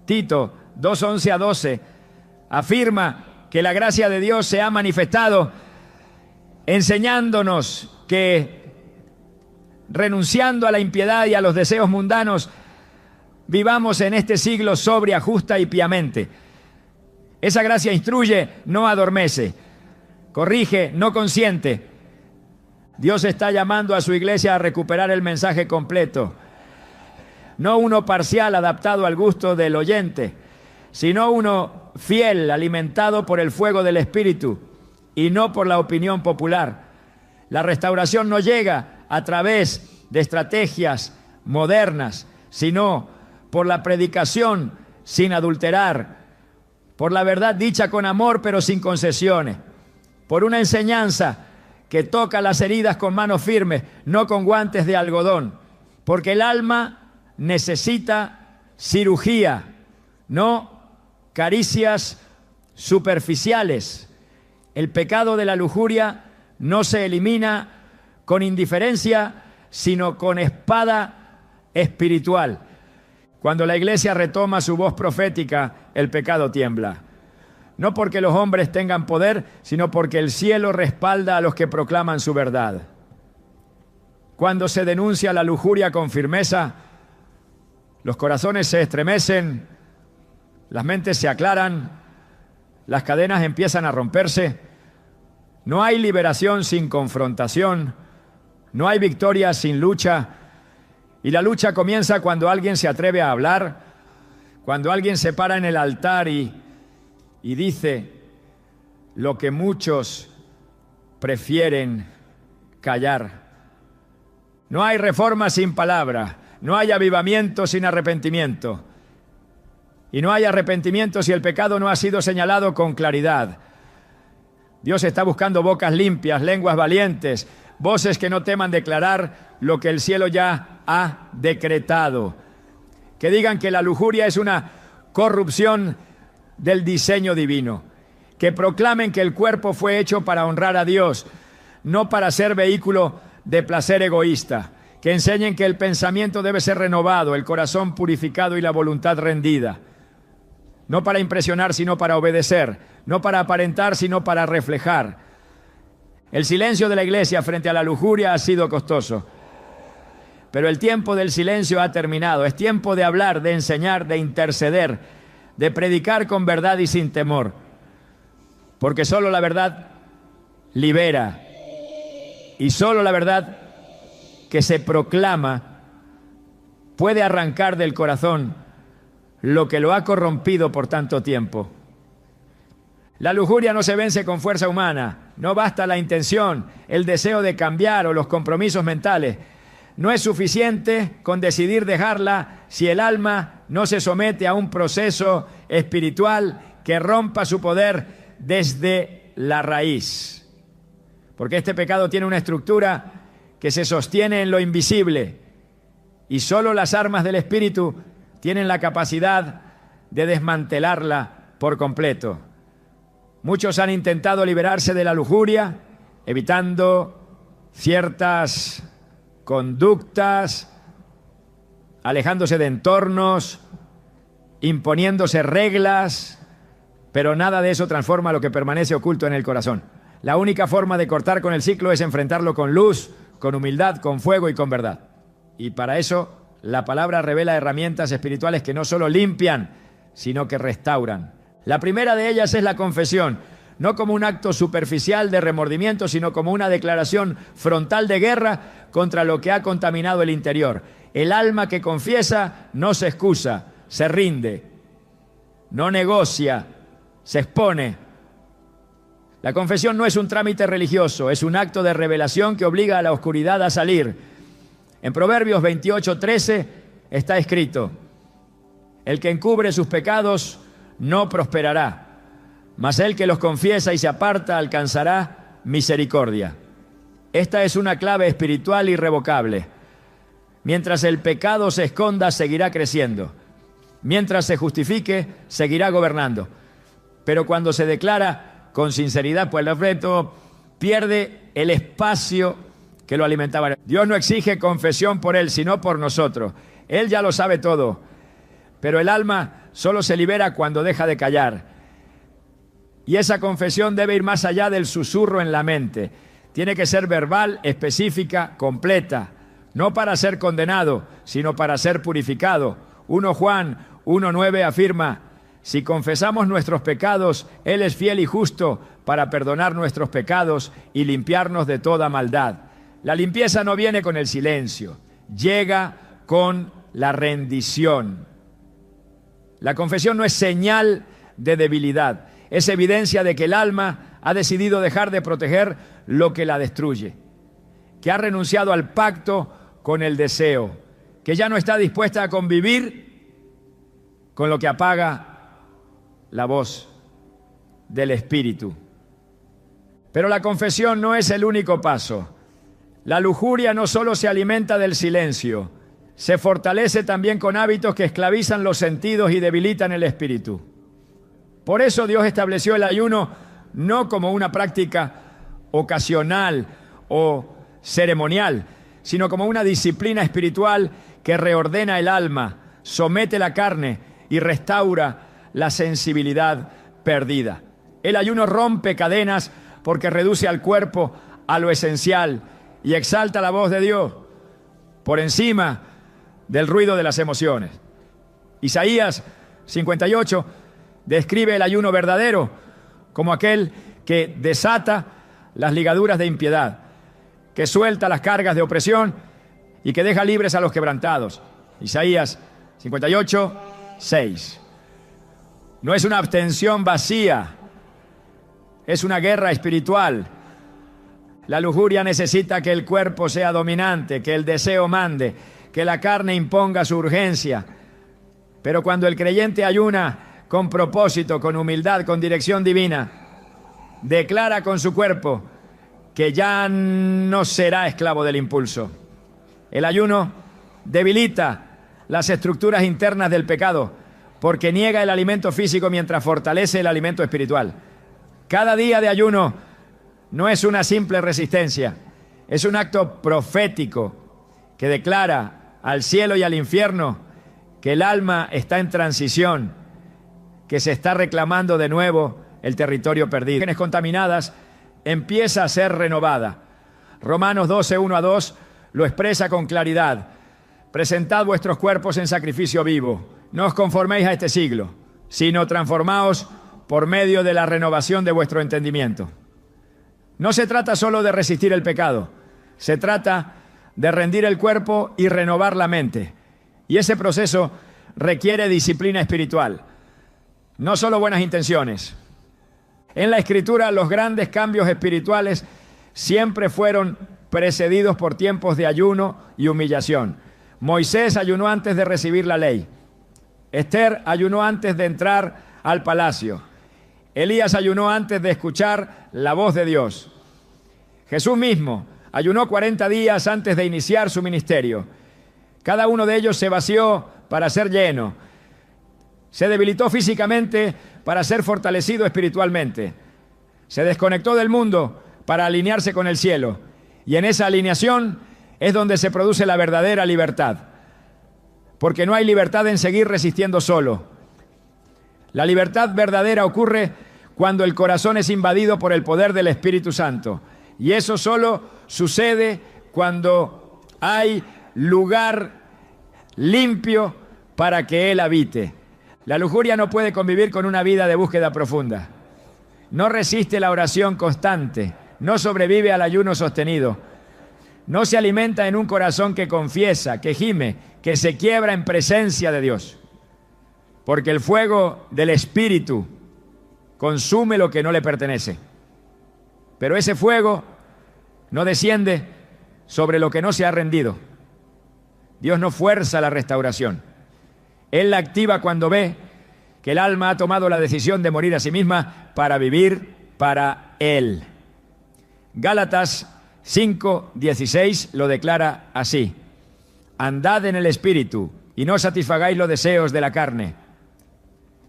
A: Tito 2:11-12 afirma que la gracia de Dios se ha manifestado enseñándonos que, renunciando a la impiedad y a los deseos mundanos, Vivamos en este siglo sobria, justa y piamente. Esa gracia instruye, no adormece. Corrige, no consiente. Dios está llamando a su iglesia a recuperar el mensaje completo. No uno parcial, adaptado al gusto del oyente, sino uno fiel, alimentado por el fuego del Espíritu y no por la opinión popular. La restauración no llega a través de estrategias modernas, sino por la predicación sin adulterar, por la verdad dicha con amor pero sin concesiones, por una enseñanza que toca las heridas con manos firmes, no con guantes de algodón, porque el alma necesita cirugía, no caricias superficiales. El pecado de la lujuria no se elimina con indiferencia, sino con espada espiritual. Cuando la iglesia retoma su voz profética, el pecado tiembla. No porque los hombres tengan poder, sino porque el cielo respalda a los que proclaman su verdad. Cuando se denuncia la lujuria con firmeza, los corazones se estremecen, las mentes se aclaran, las cadenas empiezan a romperse. No hay liberación sin confrontación, no hay victoria sin lucha. Y la lucha comienza cuando alguien se atreve a hablar, cuando alguien se para en el altar y dice lo que muchos prefieren callar. No hay reforma sin palabra, no hay avivamiento sin arrepentimiento. Y no hay arrepentimiento si el pecado no ha sido señalado con claridad. Dios está buscando bocas limpias, lenguas valientes, voces que no teman declarar lo que el cielo ya ha decretado. Que digan que la lujuria es una corrupción del diseño divino. Que proclamen que el cuerpo fue hecho para honrar a Dios, no para ser vehículo de placer egoísta. Que enseñen que el pensamiento debe ser renovado, el corazón purificado y la voluntad rendida. No para impresionar, sino para obedecer. No para aparentar, sino para reflejar. El silencio de la iglesia frente a la lujuria ha sido costoso. Pero el tiempo del silencio ha terminado. Es tiempo de hablar, de enseñar, de interceder, de predicar con verdad y sin temor. Porque solo la verdad libera. Y solo la verdad que se proclama puede arrancar del corazón lo que lo ha corrompido por tanto tiempo. La lujuria no se vence con fuerza humana. No basta la intención, el deseo de cambiar o los compromisos mentales. No es suficiente con decidir dejarla si el alma no se somete a un proceso espiritual que rompa su poder desde la raíz. Porque este pecado tiene una estructura que se sostiene en lo invisible y solo las armas del Espíritu tienen la capacidad de desmantelarla por completo. Muchos han intentado liberarse de la lujuria, evitando ciertas conductas, alejándose de entornos, imponiéndose reglas, pero nada de eso transforma lo que permanece oculto en el corazón. La única forma de cortar con el ciclo es enfrentarlo con luz, con humildad, con fuego y con verdad. Y para eso la palabra revela herramientas espirituales que no solo limpian, sino que restauran. La primera de ellas es la confesión, no como un acto superficial de remordimiento, sino como una declaración frontal de guerra contra lo que ha contaminado el interior. El alma que confiesa no se excusa, se rinde, no negocia, se expone. La confesión no es un trámite religioso, es un acto de revelación que obliga a la oscuridad a salir. En Proverbios 28:13 está escrito: el que encubre sus pecados no prosperará, mas el que los confiesa y se aparta alcanzará misericordia. Esta es una clave espiritual irrevocable. Mientras el pecado se esconda, seguirá creciendo. Mientras se justifique, seguirá gobernando. Pero cuando se declara con sinceridad, pues el reto pierde el espacio que lo alimentaba. Dios no exige confesión por él, sino por nosotros. Él ya lo sabe todo, pero el alma solo se libera cuando deja de callar. Y esa confesión debe ir más allá del susurro en la mente. Tiene que ser verbal, específica, completa, no para ser condenado, sino para ser purificado. 1 Juan 1:9 afirma: si confesamos nuestros pecados, Él es fiel y justo para perdonar nuestros pecados y limpiarnos de toda maldad. La limpieza no viene con el silencio, llega con la rendición. La confesión no es señal de debilidad, es evidencia de que el alma ha decidido dejar de proteger lo que la destruye, que ha renunciado al pacto con el deseo, que ya no está dispuesta a convivir con lo que apaga la voz del Espíritu. Pero la confesión no es el único paso. La lujuria no solo se alimenta del silencio, se fortalece también con hábitos que esclavizan los sentidos y debilitan el espíritu. Por eso Dios estableció el ayuno no como una práctica ocasional o ceremonial, sino como una disciplina espiritual que reordena el alma, somete la carne y restaura la sensibilidad perdida. El ayuno rompe cadenas porque reduce al cuerpo a lo esencial y exalta la voz de Dios por encima del ruido de las emociones. Isaías 58 describe el ayuno verdadero como aquel que desata las ligaduras de impiedad, que suelta las cargas de opresión y que deja libres a los quebrantados. Isaías 58:6. No es una abstención vacía, es una guerra espiritual. La lujuria necesita que el cuerpo sea dominante, que el deseo mande, que la carne imponga su urgencia. Pero cuando el creyente ayuna con propósito, con humildad, con dirección divina, declara con su cuerpo que ya no será esclavo del impulso. El ayuno debilita las estructuras internas del pecado, porque niega el alimento físico mientras fortalece el alimento espiritual. Cada día de ayuno no es una simple resistencia, es un acto profético que declara al cielo y al infierno que el alma está en transición, que se está reclamando de nuevo el territorio perdido. Las imágenes contaminadas empieza a ser renovada. Romanos 12:1-2 lo expresa con claridad. Presentad vuestros cuerpos en sacrificio vivo. No os conforméis a este siglo, sino transformaos por medio de la renovación de vuestro entendimiento. No se trata solo de resistir el pecado, se trata de rendir el cuerpo y renovar la mente. Y ese proceso requiere disciplina espiritual, no solo buenas intenciones. En la Escritura, los grandes cambios espirituales siempre fueron precedidos por tiempos de ayuno y humillación. Moisés ayunó antes de recibir la ley. Esther ayunó antes de entrar al palacio. Elías ayunó antes de escuchar la voz de Dios. Jesús mismo ayunó 40 días antes de iniciar su ministerio. Cada uno de ellos se vació para ser lleno. Se debilitó físicamente para ser fortalecido espiritualmente. Se desconectó del mundo para alinearse con el cielo. Y en esa alineación es donde se produce la verdadera libertad. Porque no hay libertad en seguir resistiendo solo. La libertad verdadera ocurre cuando el corazón es invadido por el poder del Espíritu Santo. Y eso solo sucede cuando hay lugar limpio para que Él habite. La lujuria no puede convivir con una vida de búsqueda profunda. No resiste la oración constante. No sobrevive al ayuno sostenido. No se alimenta en un corazón que confiesa, que gime, que se quiebra en presencia de Dios. Porque el fuego del Espíritu consume lo que no le pertenece. Pero ese fuego no desciende sobre lo que no se ha rendido. Dios no fuerza la restauración. Él la activa cuando ve que el alma ha tomado la decisión de morir a sí misma para vivir para Él. Gálatas 5:16 lo declara así: andad en el Espíritu y no satisfagáis los deseos de la carne.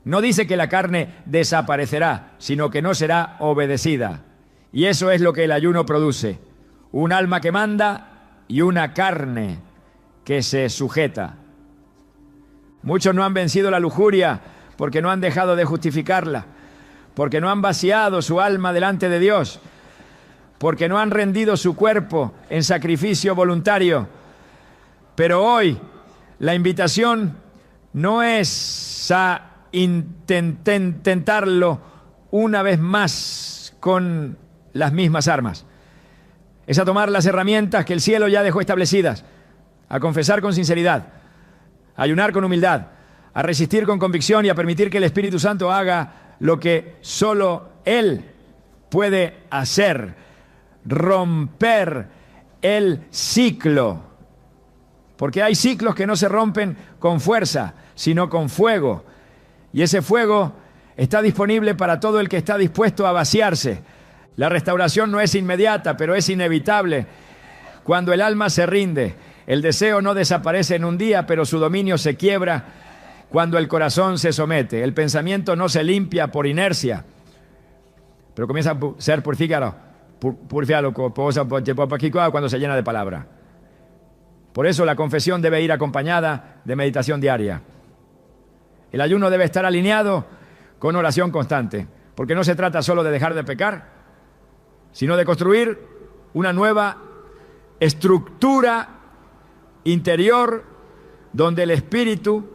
A: No dice que la carne desaparecerá, sino que no será obedecida. Y eso es lo que el ayuno produce: un alma que manda y una carne que se sujeta. Muchos no han vencido la lujuria porque no han dejado de justificarla, porque no han vaciado su alma delante de Dios, porque no han rendido su cuerpo en sacrificio voluntario. Pero hoy la invitación no es a intentarlo una vez más con las mismas armas. Es a tomar las herramientas que el cielo ya dejó establecidas, a confesar con sinceridad, a ayunar con humildad, a resistir con convicción y a permitir que el Espíritu Santo haga lo que solo Él puede hacer: romper el ciclo. Porque hay ciclos que no se rompen con fuerza, sino con fuego. Y ese fuego está disponible para todo el que está dispuesto a vaciarse. La restauración no es inmediata, pero es inevitable. Cuando el alma se rinde, el deseo no desaparece en un día, pero su dominio se quiebra cuando el corazón se somete. El pensamiento no se limpia por inercia, pero comienza a ser purificado cuando se llena de palabra. Por eso la confesión debe ir acompañada de meditación diaria. El ayuno debe estar alineado con oración constante, porque no se trata solo de dejar de pecar, sino de construir una nueva estructura interior donde el espíritu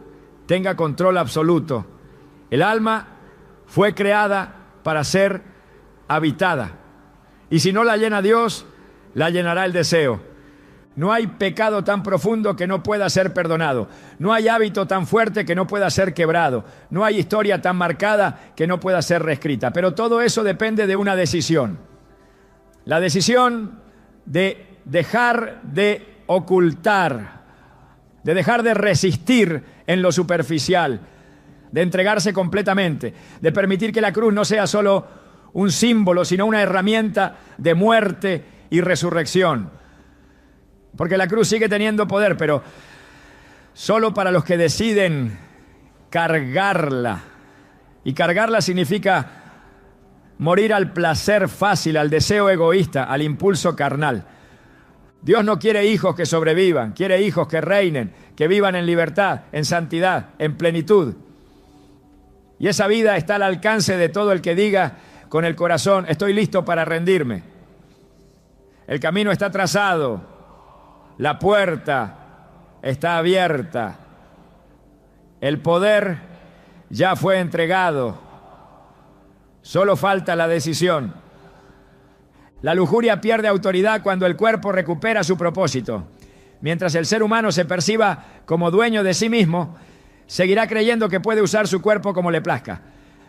A: tenga control absoluto. El alma fue creada para ser habitada, y si no la llena Dios, la llenará el deseo. No hay pecado tan profundo que no pueda ser perdonado. No hay hábito tan fuerte que no pueda ser quebrado. No hay historia tan marcada que no pueda ser reescrita. Pero todo eso depende de una decisión. La decisión de dejar de ocultar, de dejar de resistir en lo superficial, de entregarse completamente, de permitir que la cruz no sea solo un símbolo, sino una herramienta de muerte y resurrección. Porque la cruz sigue teniendo poder, pero solo para los que deciden cargarla. Y cargarla significa morir al placer fácil, al deseo egoísta, al impulso carnal. Dios no quiere hijos que sobrevivan, quiere hijos que reinen, que vivan en libertad, en santidad, en plenitud. Y esa vida está al alcance de todo el que diga con el corazón: estoy listo para rendirme. El camino está trazado. La puerta está abierta. El poder ya fue entregado. Solo falta la decisión. La lujuria pierde autoridad cuando el cuerpo recupera su propósito. Mientras el ser humano se perciba como dueño de sí mismo, seguirá creyendo que puede usar su cuerpo como le plazca.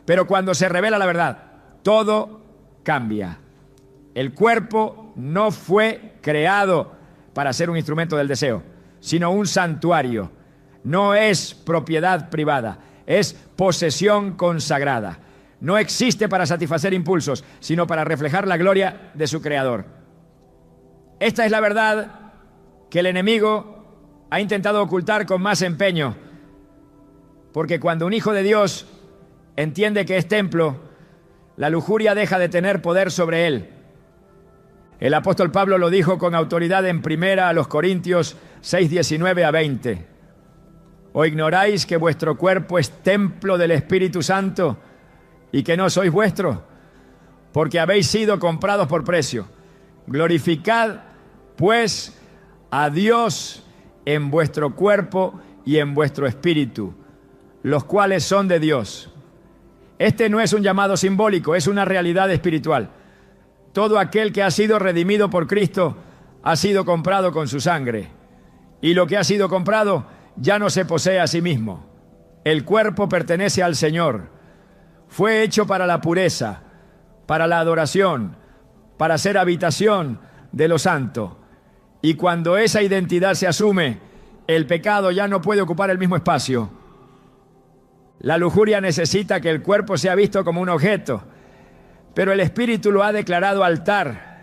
A: Pero cuando se revela la verdad, todo cambia. El cuerpo no fue creado para ser un instrumento del deseo, sino un santuario. No es propiedad privada, es posesión consagrada. No existe para satisfacer impulsos, sino para reflejar la gloria de su creador. Esta es la verdad que el enemigo ha intentado ocultar con más empeño, porque cuando un hijo de Dios entiende que es templo, la lujuria deja de tener poder sobre él. El apóstol Pablo lo dijo con autoridad en 1 Corintios 6, 19 a 20. ¿O ignoráis que vuestro cuerpo es templo del Espíritu Santo y que no sois vuestro? Porque habéis sido comprados por precio. Glorificad, pues, a Dios en vuestro cuerpo y en vuestro espíritu, los cuales son de Dios. Este no es un llamado simbólico, es una realidad espiritual. Todo aquel que ha sido redimido por Cristo ha sido comprado con su sangre. Y lo que ha sido comprado ya no se posee a sí mismo. El cuerpo pertenece al Señor. Fue hecho para la pureza, para la adoración, para ser habitación de lo santo. Y cuando esa identidad se asume, el pecado ya no puede ocupar el mismo espacio. La lujuria necesita que el cuerpo sea visto como un objeto, pero el espíritu lo ha declarado altar.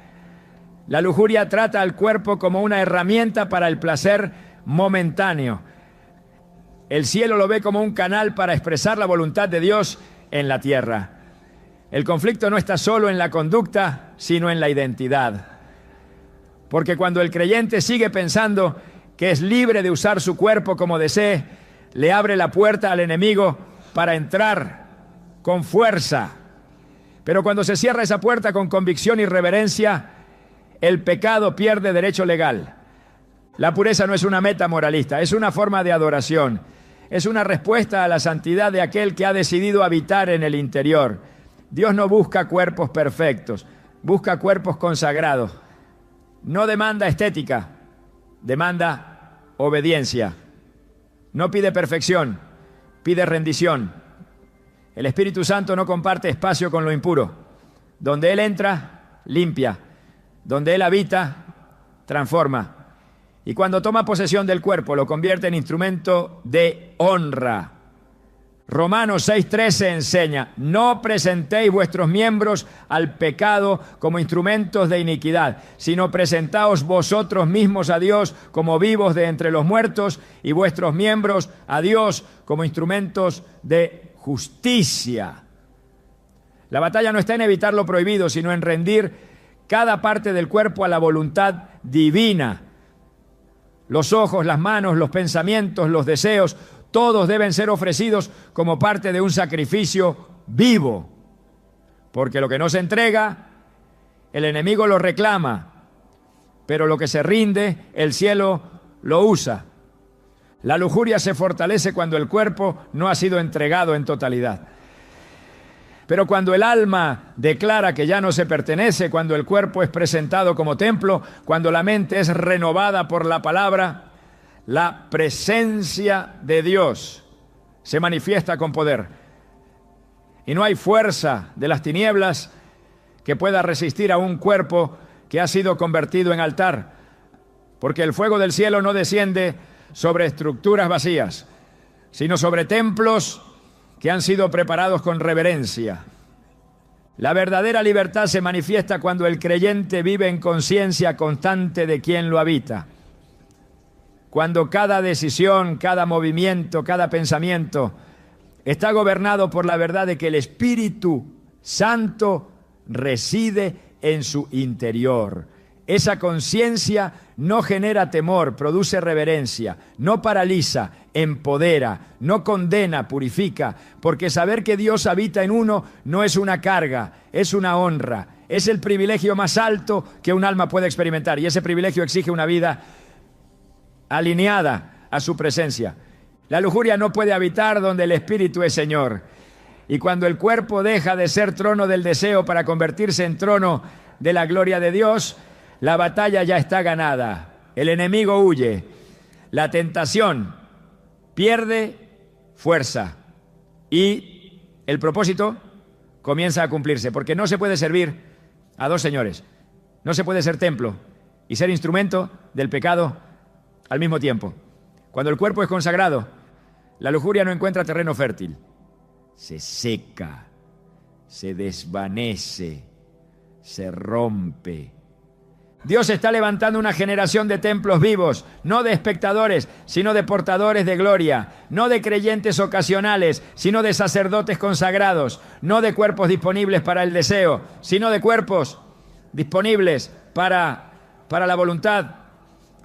A: La lujuria trata al cuerpo como una herramienta para el placer momentáneo. El cielo lo ve como un canal para expresar la voluntad de Dios en la tierra. El conflicto no está solo en la conducta, sino en la identidad. Porque cuando el creyente sigue pensando que es libre de usar su cuerpo como desee, le abre la puerta al enemigo para entrar con fuerza. Pero cuando se cierra esa puerta con convicción y reverencia, el pecado pierde derecho legal. La pureza no es una meta moralista, es una forma de adoración. es una respuesta a la santidad de aquel que ha decidido habitar en el interior. Dios no busca cuerpos perfectos, busca cuerpos consagrados. No demanda estética, demanda obediencia. No pide perfección, pide rendición. El Espíritu Santo no comparte espacio con lo impuro. Donde Él entra, limpia. Donde Él habita, transforma. Y cuando toma posesión del cuerpo, lo convierte en instrumento de honra. Romanos 6:13 enseña: no presentéis vuestros miembros al pecado como instrumentos de iniquidad, sino presentaos vosotros mismos a Dios como vivos de entre los muertos y vuestros miembros a Dios como instrumentos de justicia. La batalla no está en evitar lo prohibido, sino en rendir cada parte del cuerpo a la voluntad divina. Los ojos, las manos, los pensamientos, los deseos, todos deben ser ofrecidos como parte de un sacrificio vivo. Porque lo que no se entrega, el enemigo lo reclama. Pero lo que se rinde, el cielo lo usa. La lujuria se fortalece cuando el cuerpo no ha sido entregado en totalidad. Pero cuando el alma declara que ya no se pertenece, cuando el cuerpo es presentado como templo, cuando la mente es renovada por la palabra, la presencia de Dios se manifiesta con poder. Y no hay fuerza de las tinieblas que pueda resistir a un cuerpo que ha sido convertido en altar, porque el fuego del cielo no desciende sobre estructuras vacías, sino sobre templos que han sido preparados con reverencia. La verdadera libertad se manifiesta cuando el creyente vive en conciencia constante de quien lo habita. Cuando cada decisión, cada movimiento, cada pensamiento está gobernado por la verdad de que el Espíritu Santo reside en su interior. Esa conciencia no genera temor, produce reverencia, no paraliza, empodera, no condena, purifica, porque saber que Dios habita en uno no es una carga, es una honra, es el privilegio más alto que un alma puede experimentar, y ese privilegio exige una vida alineada a su presencia. La lujuria no puede habitar donde el Espíritu es Señor, y cuando el cuerpo deja de ser trono del deseo para convertirse en trono de la gloria de Dios, la batalla ya está ganada. El enemigo huye. La tentación pierde fuerza. Y el propósito comienza a cumplirse. Porque no se puede servir a dos señores. No se puede ser templo y ser instrumento del pecado al mismo tiempo. Cuando el cuerpo es consagrado, la lujuria no encuentra terreno fértil. Se seca, se desvanece, se rompe. Dios está levantando una generación de templos vivos, no de espectadores, sino de portadores de gloria, no de creyentes ocasionales, sino de sacerdotes consagrados, no de cuerpos disponibles para el deseo, sino de cuerpos disponibles para la voluntad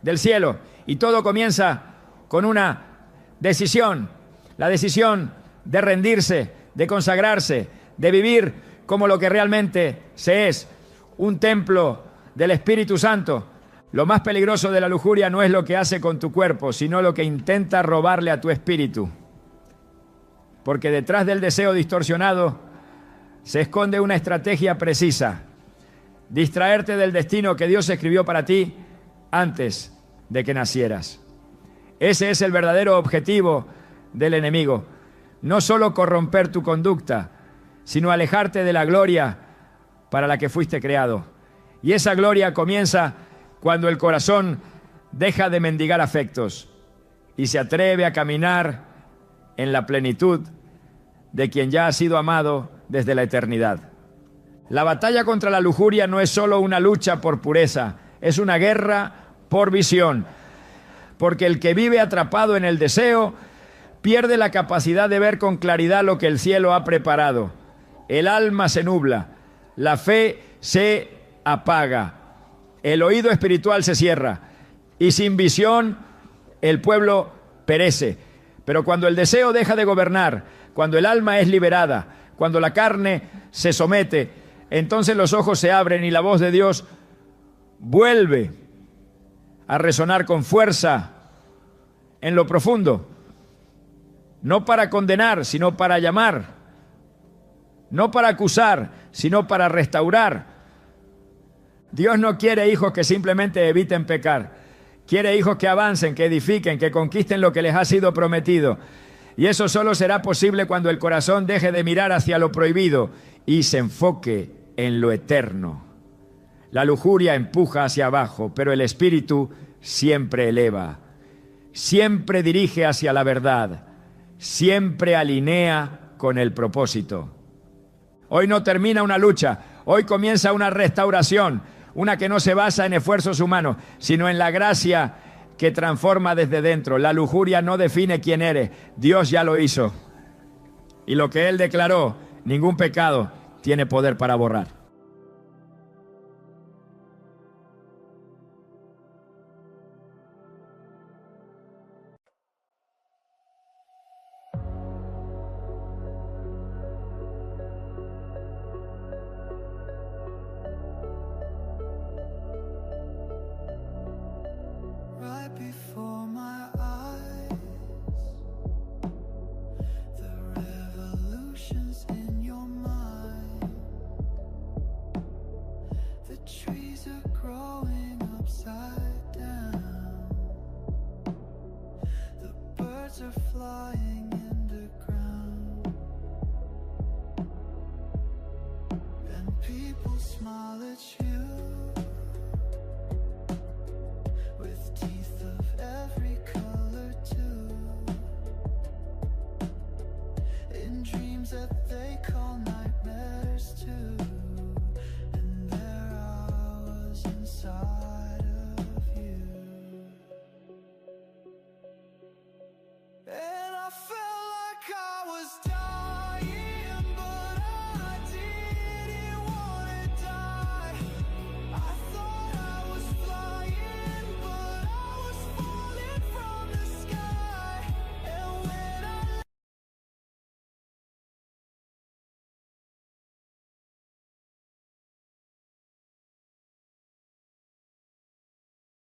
A: del cielo. Y todo comienza con una decisión, la decisión de rendirse, de consagrarse, de vivir como lo que realmente se es, un templo del Espíritu Santo. Lo más peligroso de la lujuria no es lo que hace con tu cuerpo, sino lo que intenta robarle a tu espíritu. Porque detrás del deseo distorsionado se esconde una estrategia precisa: distraerte del destino que Dios escribió para ti antes de que nacieras. Ese es el verdadero objetivo del enemigo. No solo corromper tu conducta, sino alejarte de la gloria para la que fuiste creado. Y esa gloria comienza cuando el corazón deja de mendigar afectos y se atreve a caminar en la plenitud de quien ya ha sido amado desde la eternidad. La batalla contra la lujuria no es solo una lucha por pureza, es una guerra por visión. Porque el que vive atrapado en el deseo pierde la capacidad de ver con claridad lo que el cielo ha preparado. El alma se nubla, la fe se apaga, el oído espiritual se cierra y sin visión el pueblo perece. Pero cuando el deseo deja de gobernar, cuando el alma es liberada, cuando la carne se somete, entonces los ojos se abren y la voz de Dios vuelve a resonar con fuerza en lo profundo. no para condenar, sino para llamar, no para acusar, sino para restaurar. Dios no quiere hijos que simplemente eviten pecar. Quiere hijos que avancen, que edifiquen, que conquisten lo que les ha sido prometido. Y eso solo será posible cuando el corazón deje de mirar hacia lo prohibido y se enfoque en lo eterno. La lujuria empuja hacia abajo, pero el espíritu siempre eleva, siempre dirige hacia la verdad, siempre alinea con el propósito. Hoy no termina una lucha, hoy comienza una restauración, una que no se basa en esfuerzos humanos, sino en la gracia que transforma desde dentro. La lujuria no define quién eres, Dios ya lo hizo. Y lo que Él declaró, ningún pecado tiene poder para borrar.
B: Before my eyes, the revolutions in your mind, the trees are growing upside